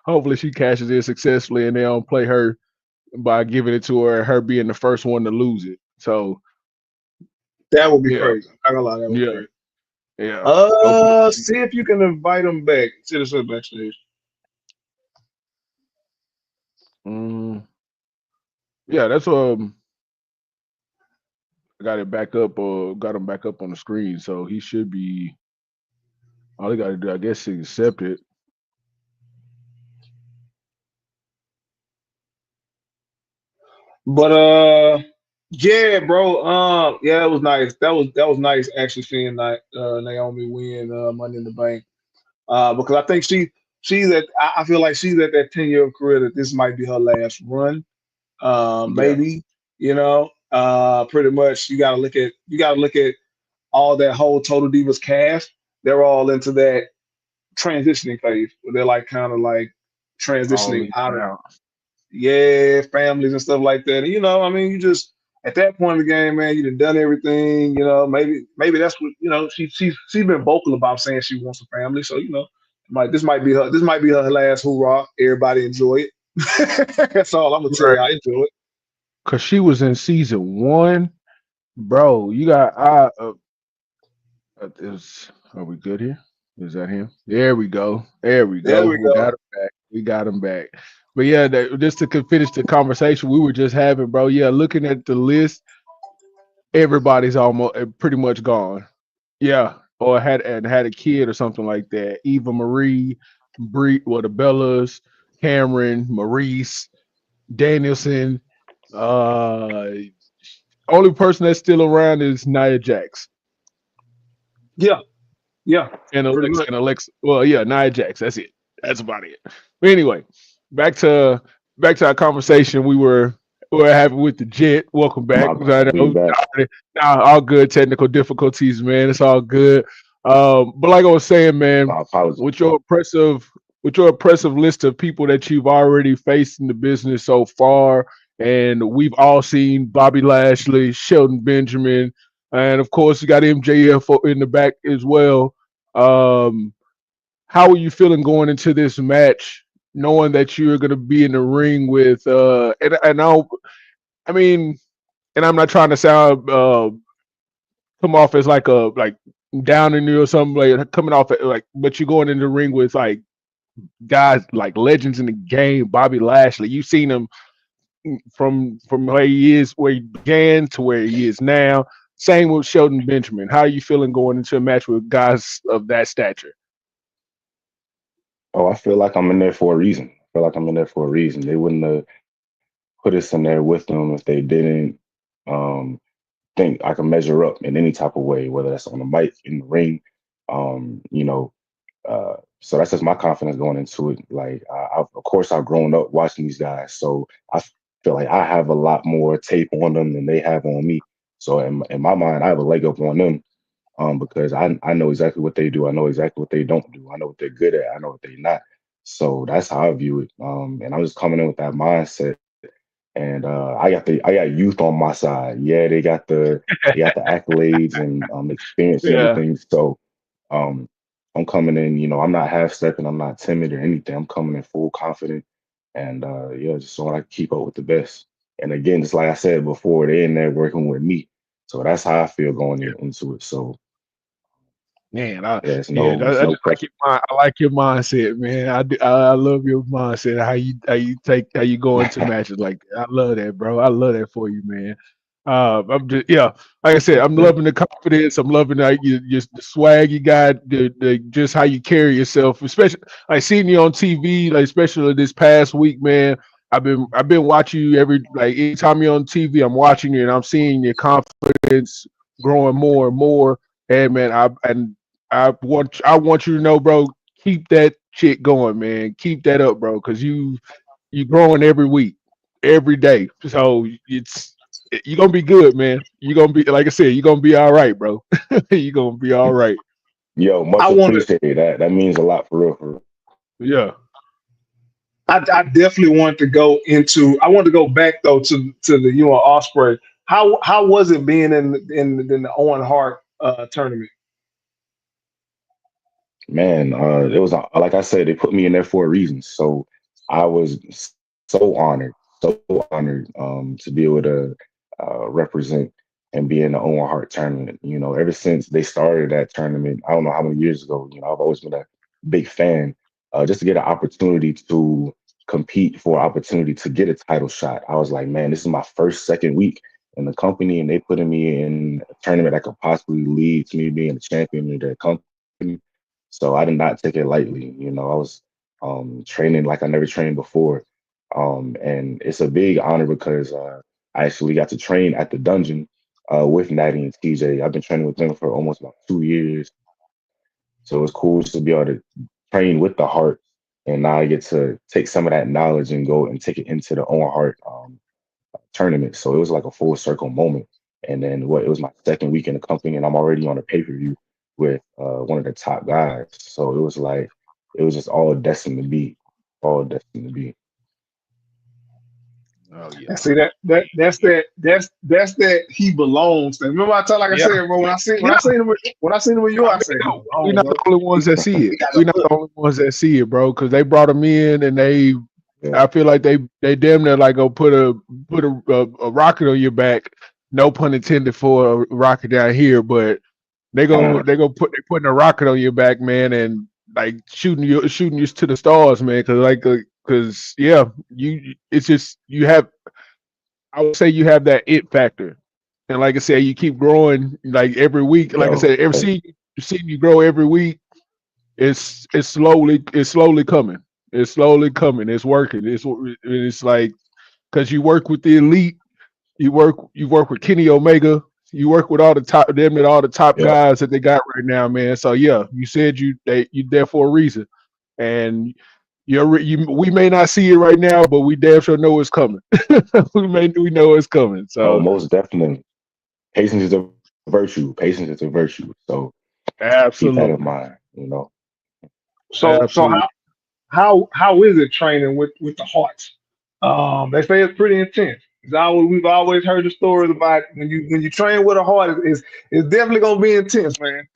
Hopefully she cashes in successfully, and they don't play her by giving it to her, her being the first one to lose it. So That would be yeah, crazy. I'm not gonna lie, that would be yeah, crazy. yeah. Hopefully. See if you can invite him back. See this backstage. Mm, yeah, that's I got it back up or got him back up on the screen, so he should be. All he got to do, I guess, is accept it. But yeah, bro. Yeah, that was nice. That was nice actually seeing Naomi win Money in the Bank. Because I think she's at I feel like she's at that 10-year career that this might be her last run. Yeah, Maybe, pretty much you gotta look at all that whole Total Divas cast. They're all into that transitioning phase where they're like kind of like all transitioning in out and of out. families and stuff like that. And, I mean, you just at that point in the game, man, you done everything. Maybe that's what she's been vocal about saying she wants a family. So this might be her last hoorah. Everybody enjoy it. That's all I'm gonna tell Right. you. I enjoy it. Cause she was in season one, bro. You got is are we good here? Is that him? There we go. There we There go. we We go. got him back. We got him back. But yeah, just to finish the conversation we were just having, bro. Yeah, looking at the list, everybody's almost pretty much gone. Yeah, or had a kid or something like that. Eva Marie, the Bellas, Cameron, Maurice, Danielson. Uh, only person that's still around is Nia Jax Yeah, yeah, pretty much. and Alexa. Well, yeah, Nia Jax. That's it. That's about it. But anyway, back to back to our conversation we were having with the Jet. Welcome back. My I bad. I'll be know, back. nah, all good. Technical difficulties, man. It's all good. But like I was saying, man, My apologies. with your impressive list of people that you've already faced in the business so far, and we've all seen Bobby Lashley, Shelton Benjamin, and of course you got MJF in the back as well. Um, how are you feeling going into this match, knowing that you're going to be in the ring with I mean, and I'm not trying to sound come off as like down in you or something like coming off like, but you're going in the ring with like guys like legends in the game, Bobby Lashley. You've seen him from where he began to where he is now. Same with Sheldon Benjamin. How are you feeling going into a match with guys of that stature? Oh, I feel like I'm in there for a reason. I feel like I'm in there for a reason. They wouldn't have put us in there with them if they didn't um, think I can measure up in any type of way, whether that's on the mic, in the ring. Um, you know, so that's just my confidence going into it. Like, of course, I've grown up watching these guys, so I feel like I have a lot more tape on them than they have on me. So in my mind, I have a leg up on them because I know exactly what they do. I know exactly what they don't do. I know what they're good at. I know what they're not. So that's how I view it. And I'm just coming in with that mindset. And I got youth on my side. Yeah, they got the accolades and experience and Yeah. everything. So um, I'm coming in. I'm not half stepping. I'm not timid or anything. I'm coming in full confident. And yeah, just so I can keep up with the best. And again, just like I said before, they're in there working with me. So that's how I feel going into it. So Man, yeah, it's yeah, no it's I no just like pressure. I like your mindset, man. I love your mindset. How you go into matches like that. I love that, bro. I love that for you, man. I'm just yeah, like I said, I'm Yeah. loving the confidence. I'm loving the swag you got, the just how you carry yourself, especially like seeing you on TV, like especially this past week, man. I've been watching you like anytime you're on TV, I'm watching you and I'm seeing your confidence growing more and more. And man, I want you to know, bro. keep that shit going, man. Keep that up, bro, because you growing every week, every day. So you're gonna be good, man. You're gonna be like I said, you're gonna be all right, bro. You're gonna be all right. Yo, I much wanted, appreciated. That means a lot for real. For real. Yeah. I definitely wanted to go into. I wanted to go back though to the you and Osprey. How was it being in the Owen Hart tournament? Man, it was like I said, they put me in there for a reason. So I was so honored to be able to represent and be in the Owen Hart tournament. You know, ever since they started that tournament, I don't know how many years ago. You know, I've always been a big fan. Just to get an opportunity to compete for an opportunity to get a title shot, I was like, man, this is my first, second week in the company, and they putting me in a tournament that could possibly lead to me being a champion of their company. So I did not take it lightly. You know, I was training like I never trained before. And it's a big honor because I actually got to train at the dungeon with Natty and TJ. I've been training with them for almost about 2 years. So it's cool just to be able to train with the heart. And now I get to take some of that knowledge and go and take it into the Owen Hart tournament. So it was like a full circle moment. And then it was my second week in the company, and I'm already on a pay-per-view with one of the top guys. So it was like it was just all destined to be, all destined to be. Oh And yeah. see that's that he belongs thing. Remember I told like I Yeah. said, bro. When Yeah. I seen him with you, I I mean, said he no, we're belongs, not the bro. only ones that see it. He got We're not a the only ones that see it, bro. Because they brought them in, and Yeah. I feel like they damn near like go put a rocket on your back. No pun intended for a rocket down here, but they putting a rocket on your back, man, and like shooting you to the stars, man. Because yeah, you it's just you have I would say you have that it factor. And like I said, you keep growing like every week. Like I Yo, said, seeing you grow every week. It's slowly coming. It's slowly coming. It's working. It's like because you work with the elite. You work with Kenny Omega. You work with all the top them and all the top yeah. guys that they got right now, man. So yeah, you said you there for a reason, and we may not see it right now, but we damn sure know it's coming. We know it's coming. Oh, So most definitely. Patience is a virtue. Patience is a virtue. So keep that in absolutely, mind. You know. so absolutely. how is it training with the Hearts? They say it's pretty intense. We've always heard the stories about when you train with a heart, it's definitely gonna be intense, man.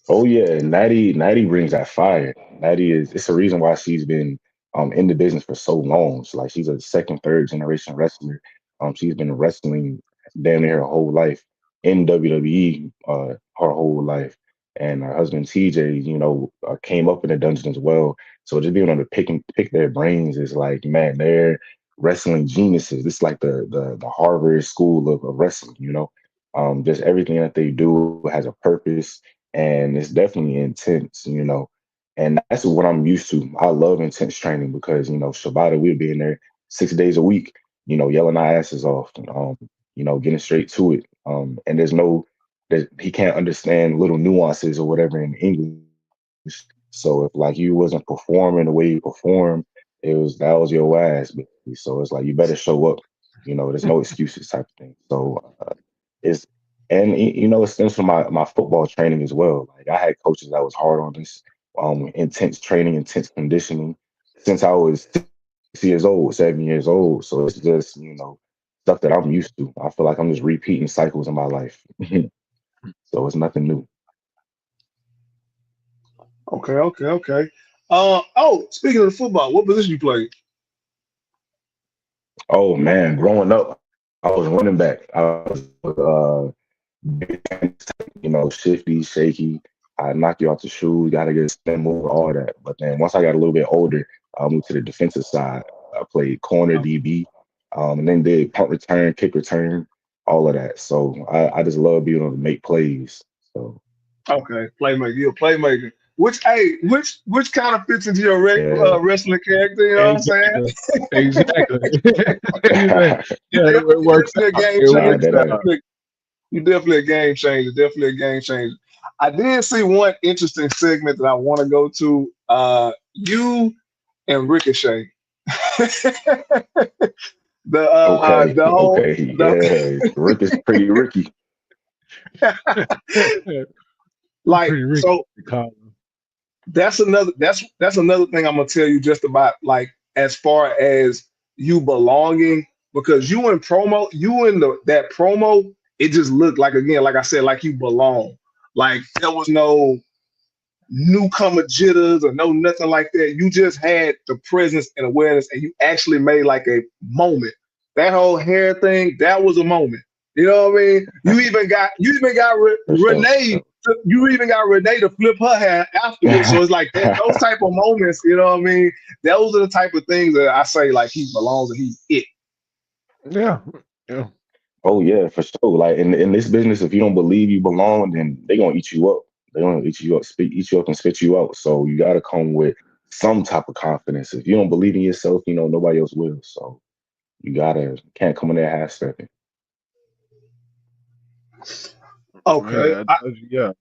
Oh yeah, Natty brings that fire. Natty is it's a reason why she's been in the business for so long. Like she's a second, third generation wrestler. She's been wrestling damn near her whole life in WWE her whole life. And her husband TJ, you know, came up in the dungeon as well. So just being able to pick their brains is like, man, they're wrestling geniuses. It's like the Harvard School of wrestling, you know. Just everything that they do has a purpose and it's definitely intense, you know. And that's what I'm used to. I love intense training because Shibata we'd be in there 6 days a week, yelling our asses off, getting straight to it. And that he can't understand little nuances or whatever in English. So if like you wasn't performing the way you perform, that was your ass, basically. So it's like you better show up. There's no excuses type of thing. So it's and it stems from my football training as well. Like I had coaches that was hard on this intense training, intense conditioning since I was 6 years old, 7 years old. So it's just stuff that I'm used to. I feel like I'm just repeating cycles in my life. So it's nothing new. Okay. Speaking of the football, what position you play? Oh man, growing up, I was running back. I was big shifty, shaky. I knock you out the shoes, gotta get a spin move, all that. But then once I got a little bit older, I moved to the defensive side. I played corner DB, and then did punt return, kick return, all of that. So I just love being able to make plays. So Okay, playmaker. You're a playmaker. Which kind of fits into your yeah. wrestling character? You know what I'm saying? Exactly. Exactly. Exactly. Yeah, You're it works definitely a out. game It Nah, changer. works that out. You're definitely a game changer. Definitely a game changer. I did see one interesting segment that I want to go to. You and Ricochet. Okay, The whole okay, the yeah. Rick is pretty Ricky. like Pretty Ricky so Colin. that's another thing I'm gonna tell you just about like as far as you belonging because you in the that promo it just looked like again like I said like you belong like there was no newcomer jitters or no nothing like that. You just had the presence and awareness, and you actually made like a moment. That whole hair thing, that was a moment. You know what I mean? You even got For sure, for Renee. sure. You even got Renee to flip her hair afterwards. So it's like that, those type of moments. You know what I mean? Those are the type of things that I say like he belongs and he's it. Yeah, yeah, Oh yeah, for sure. Like in this business, if you don't believe you belong, then they gonna eat you up. They gonna eat you up and spit you out. So you gotta come with some type of confidence. If you don't believe in yourself, nobody else will. So you can't come in there half stepping. Okay, yeah, yeah.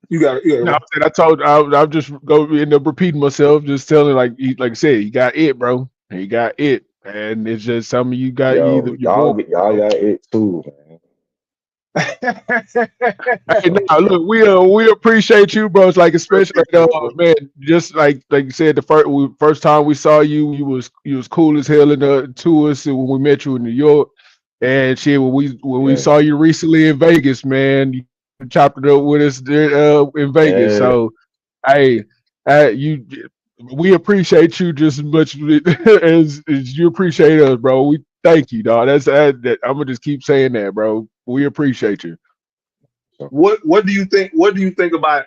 you got it. No, Yeah. I said I told I'll just go end up repeating myself, just telling like I said, you got it, bro. You got it, and it's just some of you got you either Yo, you're born. y'all got it too, man. Hey, no, look, we appreciate you, bro. It's like especially like, man, just like you said, the first time we saw you, you was cool as hell in the to us when we met you in New York, and shit when we Yeah, saw you recently in Vegas, man, you chopped it up with us there, in Vegas. yeah. So, hey, you we appreciate you just as much as you appreciate us, bro. We thank you, dog. That I'm gonna just keep saying that, bro. We appreciate you. So What do you think? What do you think about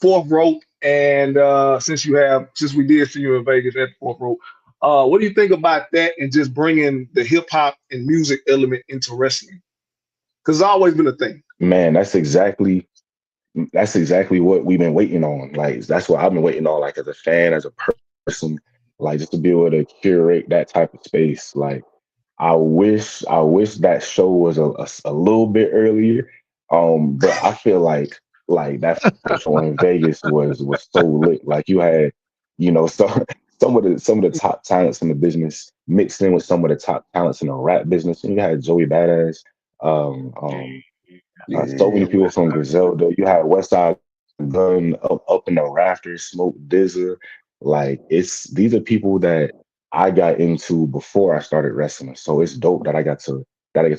fourth rope? And since we did see you in Vegas at the fourth rope, what do you think about that and just bringing the hip hop and music element into wrestling? Because it's always been a thing. man, that's exactly what we've been waiting on. Like that's what I've been waiting on, like as a fan, as a person, like just to be able to curate that type of space. Like I wish that show was a little bit earlier. But I feel like that first show in Vegas was so lit. Like you had, so some of the top talents in the business mixed in with some of the top talents in the rap business. And you had Joey Badass, um, um, so many Yeah, people West from Side. Griselda. You had Westside Gun up in the rafters, Smoke Dizza. Like these are people that I got into before I started wrestling. So it's dope that I get to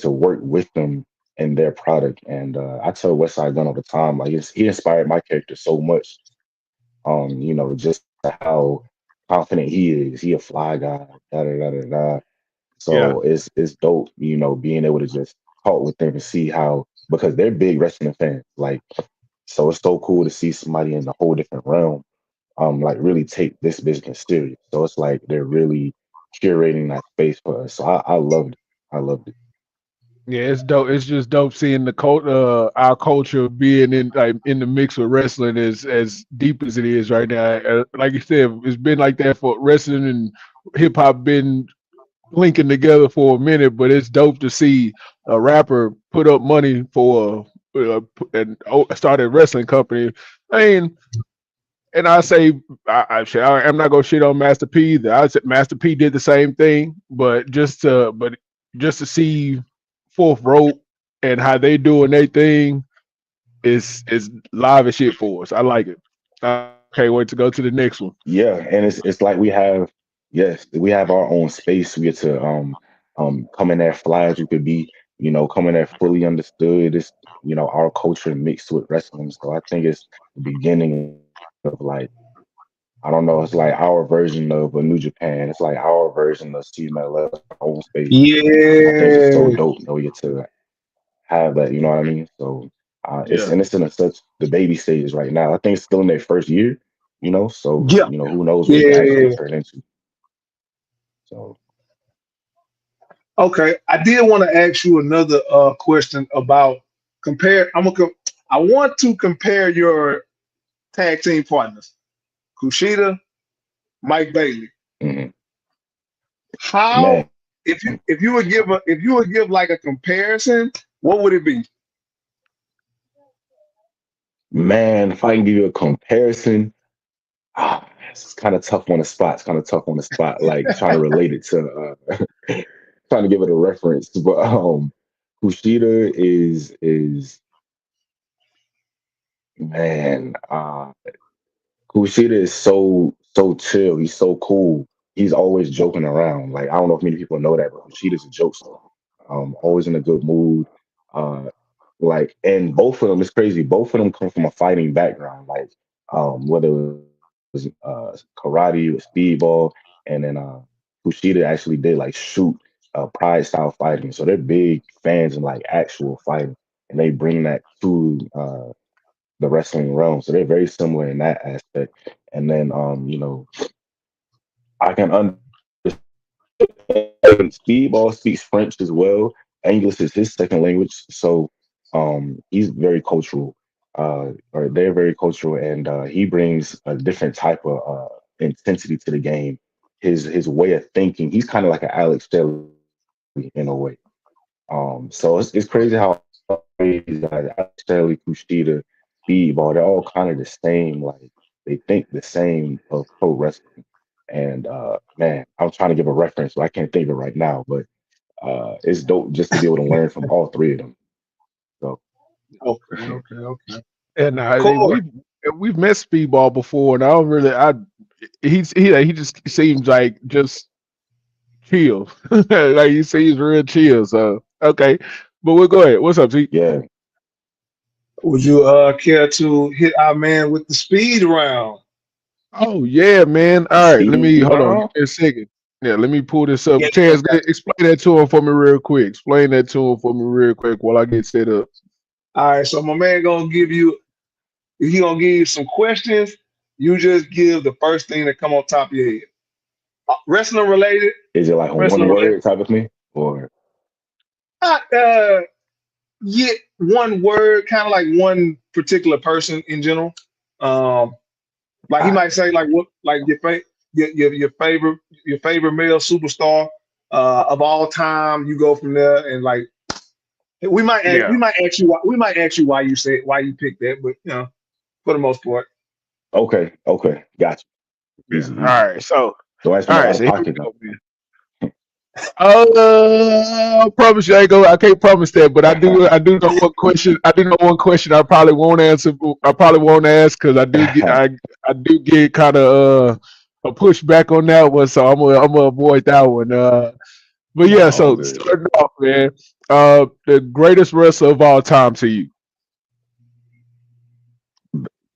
work with them and their product. And I tell Westside Gun all the time, like he inspired my character so much. Just how confident he is. He a fly guy. Da da da da da. Yeah. So it's dope, being able to just talk with them and see how because they're big wrestling fans. Like so it's so cool to see somebody in a whole different realm, like really take this business serious. So it's like they're really curating that space for us. So I loved it. I loved it. Yeah, it's dope. It's just dope seeing our culture being in the mix with wrestling as deep as it is right now. Like you said, it's been like that for wrestling and hip hop been linking together for a minute, but it's dope to see a rapper put up money for and start a wrestling company. I mean, and I say I'm not gonna shit on Master P either. I said Master P did the same thing, but just to see Fourth Rope and how they doing their thing is live as shit for us. I like it. I can't wait to go to the next one. Yeah, and it's like we have our own space. We get to come in there fly as you could be, come in there fully understood. It's our culture mixed with wrestling. So I think it's the beginning of like I don't know, it's like our version of a New Japan. It's like our version of CMLL, our own space. And I think it's just so Yeah, dope that we get to have that, you know what I mean? So Yeah, it's in such the baby stages right now. I think it's still in their first year, so yeah, who knows what it can actually yeah. turn into. So Okay, I did want to ask you another question about compare. I want to compare your tag team partners, Kushida, Mike Bailey. mhm. How Man, if you would give like a comparison, what would it be? Man, if I can give you a comparison, it's kind of tough on the spot. It's kind of tough on the spot, like trying to relate it to, trying to give it a reference. But Kushida is man, Kushida is so chill. He's so cool. He's always joking around. Like I don't know if many people know that, but Kushida's a jokester. Always in a good mood. Uh, like, and both of them, it's crazy. Both of them come from a fighting background. Like, whether it was karate, with speedball, and then Kushida actually did like shoot pride style fighting. So they're big fans in like actual fighting, and they bring that to the wrestling realm. So they're very similar in that aspect. And then I can understand Speedball speaks French as well. English is his second language, so he's very cultural. Or they're very cultural, and he brings a different type of intensity to the game. His way of thinking, he's kind of like an Alex Shelley in a way. So it's crazy how these guys, Alex Shelley, Kushida, Speedball, they're all kind of the same. Like they think the same of pro wrestling. And man, I'm trying to give a reference, but I can't think of it right now. But it's dope just to be able to learn from all three of them. So Okay, okay, okay. And Corey, we've met Speedball before, and I don't really I he just seems like just chill, like he seems real chill. So okay, but we'll go ahead. What's up, T? yeah, would you care to hit our man with the speed round? Oh yeah, man. the All right, let me speed hold on. Give round. me a second. Yeah, let me pull this up. Yeah, Chance, got explain that to him for me real quick. Explain that to him for me real quick while I get set up. you. All right, so my man gonna give you he gonna give you some questions. You just give the first thing that come on top of your head. Wrestling related, Is it like a wrestling one related. word type of thing, or Not yeah, one word, kind of like one particular person in general. Um, like he I might say like what like your favorite male superstar of all time. You go from there and like Yeah, we might ask you why you picked that, but you know for the most part. okay, gotcha. yeah. Easy, All easy. right. So, Don't ask me all no right. out So of here we pocket go, though. man. I promise you, I ain't go. I can't promise that, but I do. I do know one question. I do know one question. I probably won't answer. I probably won't ask because I do get. I do get kind of a pushback on that one, so I'm gonna avoid that one. But Nah, yeah. all So good. starting off, man. The greatest wrestler of all time to you.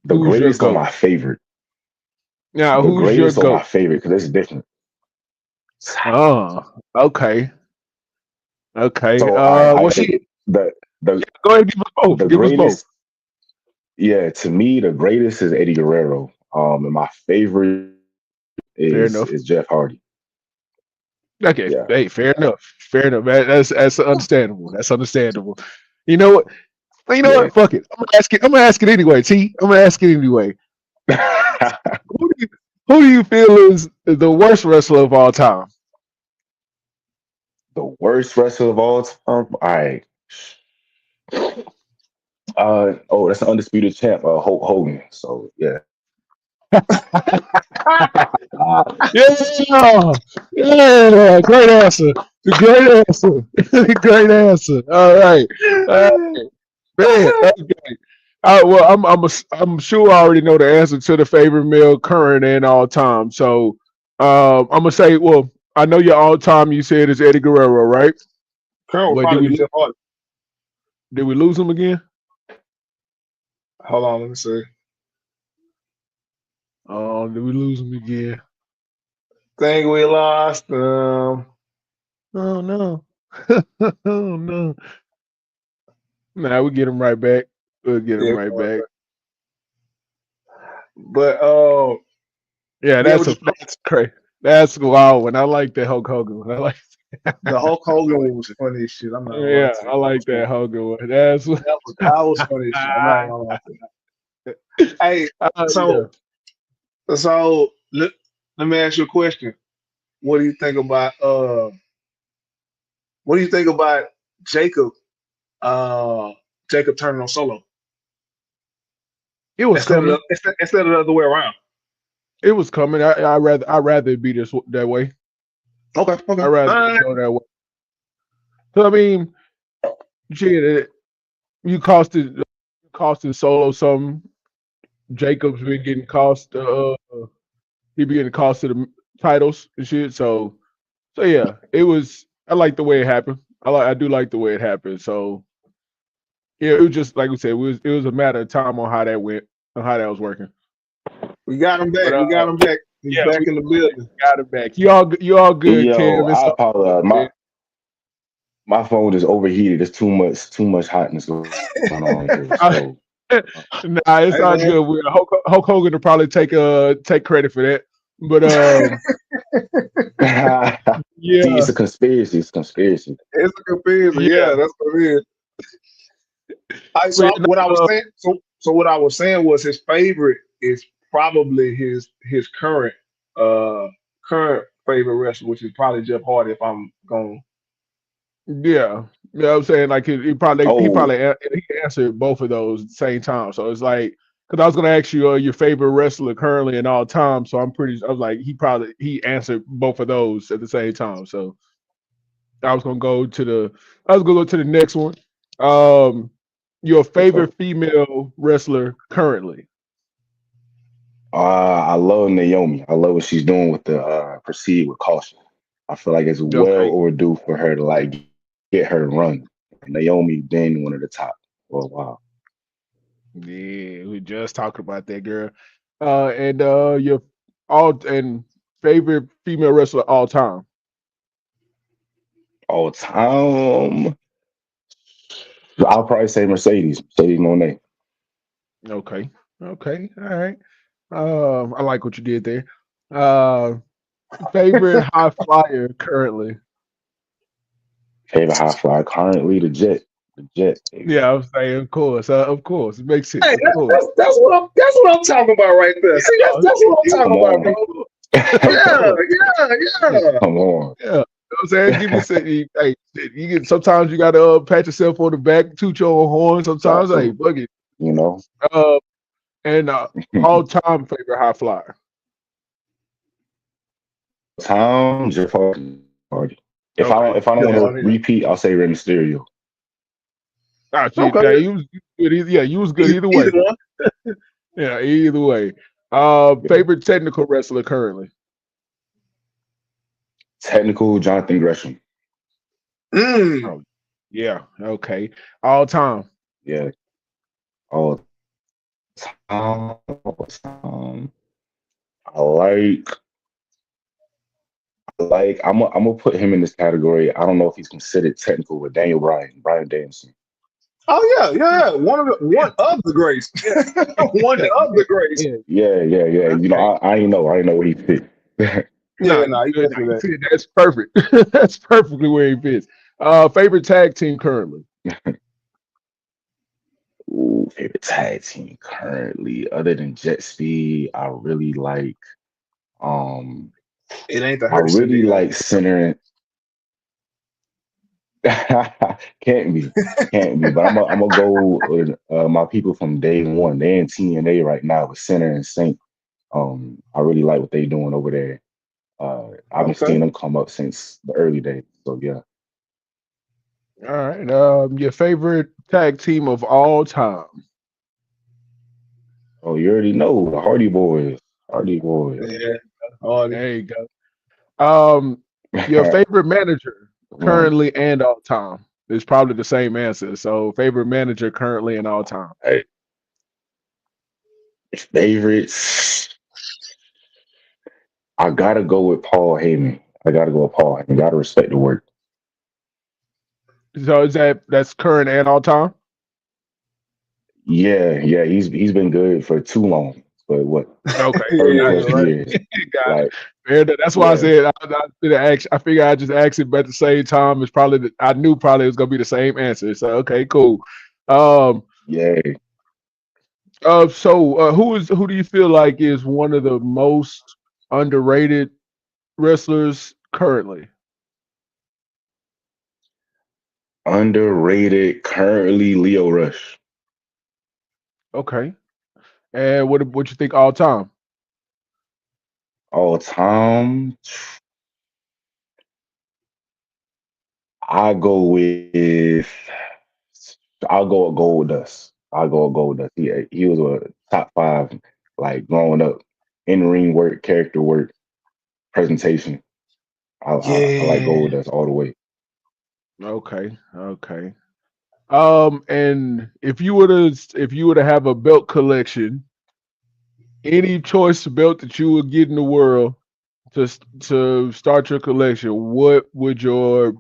The Who's your greatest or goat? my favorite? Now, The who's your greatest or my goat? favorite? Because it's different. Oh, okay, okay. So I Well, take she it the go ahead. Give us both. the Give us both. greatest. Yeah, to me, the greatest is Eddie Guerrero. And my favorite Fair is enough. Jeff Hardy. Okay. Yeah, Hey, fair enough. Fair enough. That's understandable. That's understandable. You know what? Well, you know yeah. what? Fuck it. I'm gonna ask it. I'm gonna ask it anyway. T. I'm gonna ask it anyway. Who do you, who do you feel is the worst wrestler of all time? The worst wrestler of all time. All right. Oh, that's an undisputed champ, Hulk Hogan. So yeah. Yeah, yeah, great answer. Great answer. Great answer. All right, man. Okay. Well, I'm sure I already know the answer to the favorite male current and all time. So, I'm gonna say, well, I know your all time. You said is Eddie Guerrero, right? Current will But probably be Jeff Hardy. did we lose him again? Hold on, let me see. Oh, did we lose him again? Think we lost. Oh no. Oh no. Nah, we get him right back. We'll get him Yeah, right back. but Yeah, yeah, with that's crazy. That's wild one. I like the Hulk Hogan one. I like the Hulk Hogan one was funny as shit. I'm not gonna lie yeah, to you. I That like was that funny. Hogan one. That's That was funny as shit. I'm not gonna lie to you. Hey, yeah. so let me ask you a question. What do you think about what do you think about Jacob uh Jacob turning on solo? It was instead of coming. instead of the other way around. It was coming. I rather it be that way. Okay, okay, I all rather it right. go that way. So I mean, shit, you costing Solo some. Jacob's been getting cost. He be getting cost to the titles and shit. So yeah, it was. I like the way it happened. I do like the way it happened. So yeah, it was just like we said. It was a matter of time on how that went, on how that was working. We got him But back. We got him back. He's yeah, back we in the building. got it back. You all good, Yo, Kev? It's I all apologize. good, man. My phone is overheated. There's too much hotness going on here. So Nah, it's Hey all man, good. Hulk Hogan will probably take credit for that. But see, yeah, it's a conspiracy. It's a conspiracy. it's a confusion. yeah, Yeah, that's what it is. but What I was uh, saying. So what I was saying was his favorite is probably his uh current favorite wrestler, which is probably Jeff Hardy. If I'm going, yeah, you know what I'm saying, like Oh, he answered both of those at the same time. So it's like, because I was gonna ask you your favorite wrestler currently and all time. So I was like, he answered both of those at the same time. So I was gonna go to the I was gonna go to the next one. Um, your what's up? favorite female wrestler currently? I love Naomi. I love what she's doing with the proceed with caution. I feel like it's well Okay, overdue for her to like get her run. Naomi been one of the top for a while. yeah, we just talked about that girl. And your all and favorite female wrestler all time. All time, I'll probably say Mercedes Monet. Okay, okay, all right. I like what you did there. Uh, favorite high flyer currently. Favorite high flyer currently, the Jet, baby. Yeah, I'm saying, of course, it makes sense, hey, of course. that's what I'm talking about right there. See, Yeah, that's what I'm Come talking about, on, bro. of Yeah, course. yeah, Yeah, yeah. come on. yeah. You know what I'm saying, give me some. Hey, you get sometimes you gotta pat yourself on the back, toot your own horn. Got Sometimes, hey, to, bug it. you know. Uh, and all time favorite high flyer. Time, Jeff Hardy. Okay, If I don't Yeah, want to Hardy. repeat, I'll say Rey Mysterio. ah, shit. Okay, Now you was good. Yeah, you was good either either way. one. Yeah, either way. Yeah. Favorite technical wrestler currently. Technical, Jonathan Gresham. Mm. Oh, yeah. Okay. All time. Yeah. All all time. I like, I'm gonna put him in this category. I don't know if he's considered technical with Brian Danielson. Oh yeah, yeah. Yeah. One of the greats. Yeah. One Yeah. of the greats. Yeah. Yeah. You know, Okay. I ain't know where he fit. Yeah, Nah, you no, he good. Nah, definitely you that. fit. That's perfect. That's perfectly where he fits. Favorite tag team currently. Ooh, favorite tag team currently, other than Jet Speed, um It ain't the I really Hercindy. like centering. Can't be, can't be. But I'm gonna go with my people from day one. They in TNA right now with Center and Saint. I really like what they doing over there. I've been Okay. seeing them come up since the early days. So yeah. All right. Your favorite tag team of all time. Oh, you already know the Hardy Boys. Hardy Boys. There Yeah, Hardy. there you go. Um, your favorite manager One. currently and all time. It's probably the same answer. So favorite manager currently and all time. Hey, favorites. I gotta go with Paul Heyman. I gotta go with Paul Heyman. Gotta respect the work. So that's current and all time? Yeah. He's been good for too long. But what, Okay, thirty Yeah, got plus you. right. years? Got it. Like, Fair enough. That's why I yeah, said I figured I just asked it, but at the same time, it's probably I knew probably it was gonna be the same answer. So okay, cool. Um, yeah. who do you feel like is one of the most underrated wrestlers currently? Underrated currently, Leo Rush. Okay. And what you think all time? All time, I go with I'll go with Gold Dust. I'll go with Gold Dust. He was a top five, like growing up, in ring work, character work, presentation. I like Yeah. Gold Dust all the way. Okay, okay. And if you were to have a belt collection, any choice belt that you would get in the world to start your collection, what would your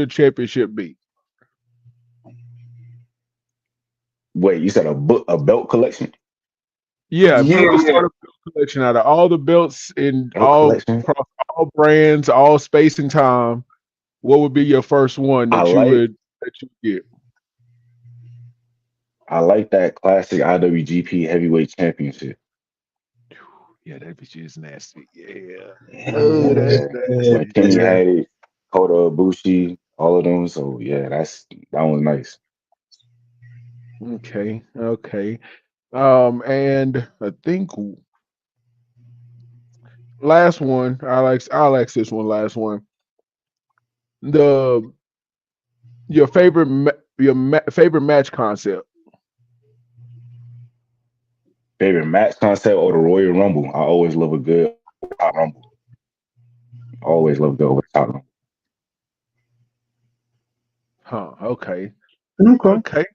championship be? Wait, you said a belt collection? Yeah, if you Yeah, were to yeah. start a belt collection out of all the belts in Belt all collection. across all brands, all space and time, what would be your first one I that you like would that you get? I like that classic IWGP Heavyweight Championship. Yeah, that bitch is nasty. Yeah. Oh, that's Yeah, when nasty. Kenny Yeah. had it, Kota Ibushi, all of them. So yeah, that was nice. Okay, okay. And I think last one. I like this one. Last one. The your favorite match concept. Favorite match concept or the Royal Rumble? I always love a good overtime Rumble. Always love the overtime Rumble. Huh. Okay. Okay. Okay.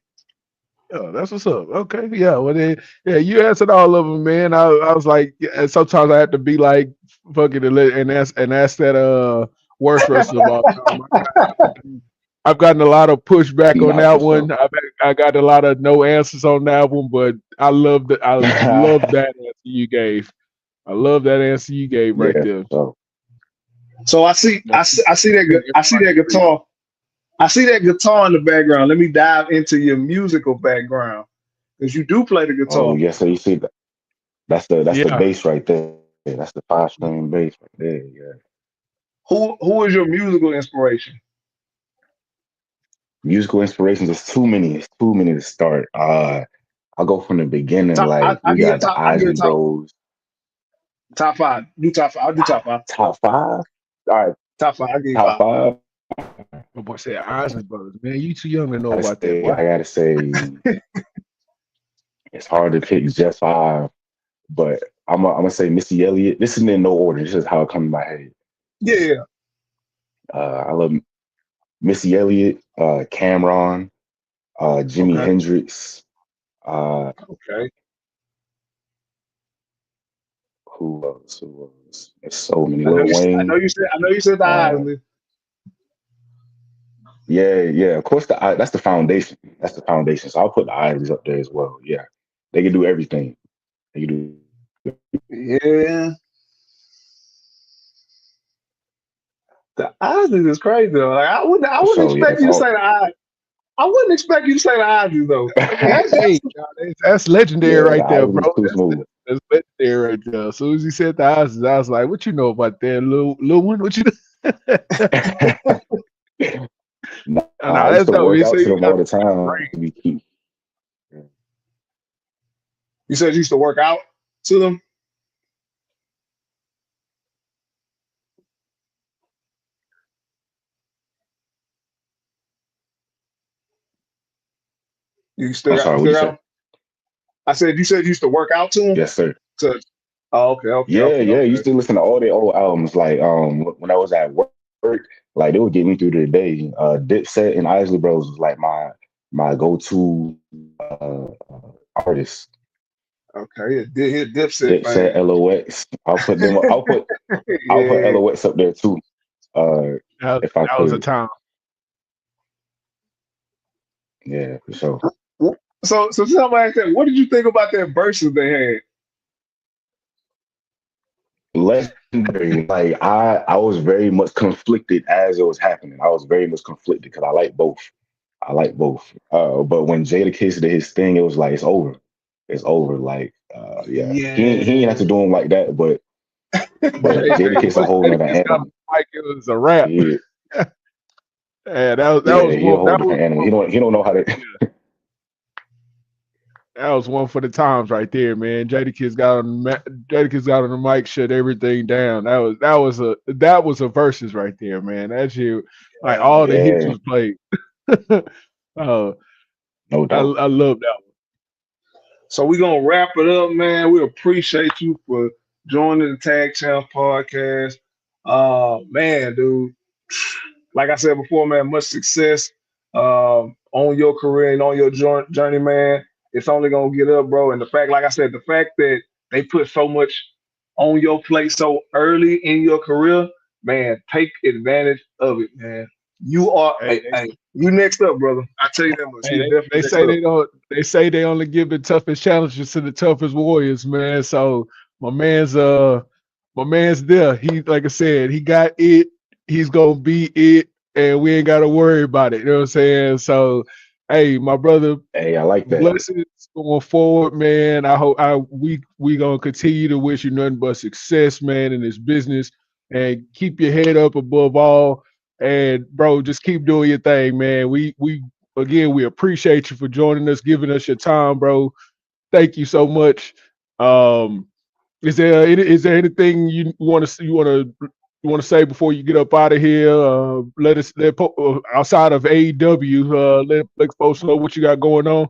Yeah, that's what's up. Okay. Yeah. Well, then, yeah, you answered all of them, man. I was like, yeah, and sometimes I have to be like, fucking and ask that worst wrestler of all time. I've gotten a lot of pushback on Nah, that for one. sure. I got a lot of no answers on that one, but I love that answer you gave. I love that answer you gave right Yeah, there. so So I see, That's I see, I see that, good I see that information for you. guitar. I see that guitar in the background. Let me dive into your musical background because you do play the oh guitar. yeah, so you see that that's the Yeah. bass right there. That's the five string bass right there. Yeah. Who is your musical inspiration? Musical inspirations is too many. It's too many to start. I'll go from the beginning. Top, Like I we give you a got the top. I give you a Isley top. Bros. Top five. Do top five. I'll do top five. Top five. All right, Top five. I give you top five. five. My boy said Isley Brothers. Man, you too young to know Gotta about that, say, boy. I gotta say, it's hard to pick just five, but I'm gonna say Missy Elliott. This is in no order. This is how it comes to my head. Yeah, yeah. I love Missy Elliott, Cameron, Jimi Okay. Hendrix. Uh, Okay. who else? Who else? There's so many. I know Lil you. I know Wayne. you said. I know you said the Uh, Isley. yeah, yeah. Of course, that's the foundation. That's the foundation. So I'll put the Isleys up there as well. Yeah, they can do everything. They can do. Yeah, the Isley is crazy though. Like I wouldn't. I wouldn't So yeah, expect it's you to all. say the Isley. I wouldn't expect you to say the Isley though. Hey, y'all, that's legendary Yeah, the right there, bro. Isleys too That's, smooth. that's, that's legendary right there. As soon as he said the Isley, I was like, "What you know about that, little one? What you know?" Nah, Oh, I no, used that's to dope. work You out say to you them got all the the time. brain. We keep. You said you used to work out to them. You still I'm got. You sorry. What still you got say? them. I said you said you used to work out to them. Yes, sir. To. Oh, okay, okay, Yeah, okay, yeah. okay. Used to listen to all their old albums. Like when I was at work, like they would get me through the day. Dipset and Isley Bros was like my go to artists. Okay, yeah, hit Dipset Dipset, fan. LOX. I'll put Yeah. LOX up there too. Uh, That was, if I that was a could. time. Yeah, for sure. So somebody said, what did you think about that verses they had? Legendary. Like I was very much conflicted as it was happening. I was very much conflicted because I like both. I like both. But when Jada Kiss did his thing, it was like it's over. It's over. Like yeah, he ain't have to Yeah. do him like that. But Hey, Jada hey, Kiss a once whole Eddie nother Kiss got on animal. the mic, it was a wrap. Yeah, Yeah, that was yeah, he a one. whole That was different animal. one. He don't know how to. Yeah. That was one for the times right there, man. Jadakiss got on Jadakiss got on the mic, shut everything down. That was a versus right there, man. That shit, like Yeah, all the man. hits Yeah, was played. uh, no doubt. I love that one. So we're gonna wrap it up, man. We appreciate you for joining the Tag Champs podcast. Man, dude. Like I said before, man, much success on your career and on your journey, man. It's only gonna get up, bro. And the fact, like I said, the fact that they put so much on your plate so early in your career, man, take advantage of it, man. You are, Hey, hey, you next up, brother. I tell you that much. hey, You definitely they next say up. they don't. They say they only give the toughest challenges to the toughest warriors, man. So my man's my man's there. He like I said, he got it. He's gonna be it, and we ain't gotta worry about it. You know what I'm saying? So, hey, my brother, Hey, I like that. blessings going forward, man. I hope we gonna continue to wish you nothing but success, man, in this business, and keep your head up above all. And bro, just keep doing your thing, man. We again we appreciate you for joining us, giving us your time, bro. Thank you so much. Um, is there anything you want to say before you get up out of here? Outside of AEW, let folks know what you got going on.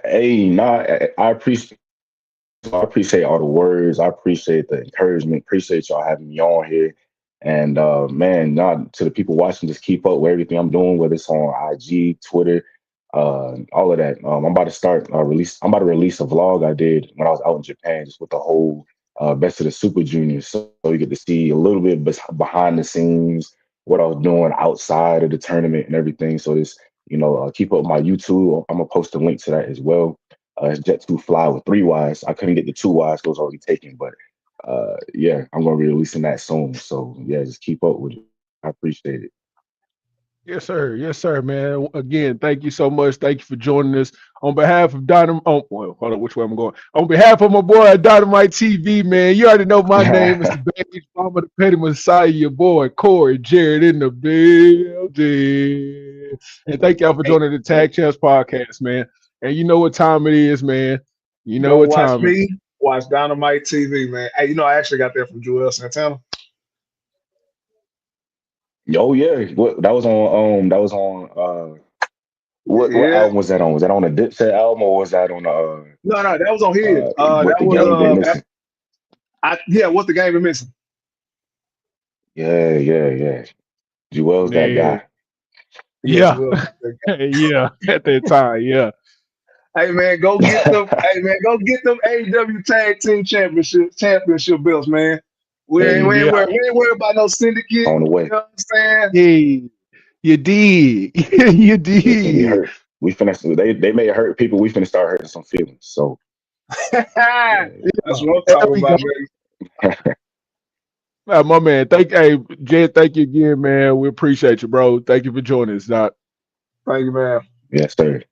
Hey, nah, I appreciate all the words. I appreciate the encouragement. Appreciate y'all having me on here. And man, not to the people watching, just keep up with everything I'm doing, whether it's on IG, Twitter, all of that. I'm about to start release. I'm about to release a vlog I did when I was out in Japan, just with the whole best of the Super Juniors. So you get to see a little bit behind the scenes, what I was doing outside of the tournament and everything. So this, keep up my YouTube. I'm gonna post a link to that as well. It's Jett 2 Fly with 3 Ys. I couldn't get the 2 Ys; those already taken. But yeah, I'm gonna be releasing that soon. So yeah, just keep up with it. I appreciate it. Yes, sir, man. Again, thank you so much. Thank you for joining us on behalf of Dynamite. Oh, well, hold on, which way I'm going? On behalf of my boy at Dynamite TV, man. You already know my name is the Baggage Mama, the Petty Messiah, your boy Corey Jared in the building. And thank y'all for Hey, joining the Tag Champs podcast, man. And you know what time it is, man. You know don't what watch time it is. me. Watch Dynamite TV, man. Hey, I actually got that from Joel Santana. Oh yeah, that was on what Yeah. album was that on? Was that on a Dipset album or was that on No, no, that was on his. What That the was Game Been Missing? yeah. What's the game been missing? Yeah. Joel's that Man, guy. Yeah, yeah. Joel. Yeah, at that time, yeah. Hey man, go get them. Hey man, go get them AEW Tag Team Championship belts, man. We ain't, Hey, we ain't, Yeah. worried, we ain't worried about no syndicate. on the You way. know what I'm saying? Yeah. You did. You We finna get did. hurt. We finna they may hurt people. We finna start hurting some feelings. So That's what I'm There talking we go. about, baby. My man. Hey, Jed, thank you again, man. We appreciate you, bro. Thank you for joining us, Doc. Thank you, man. yes, sir.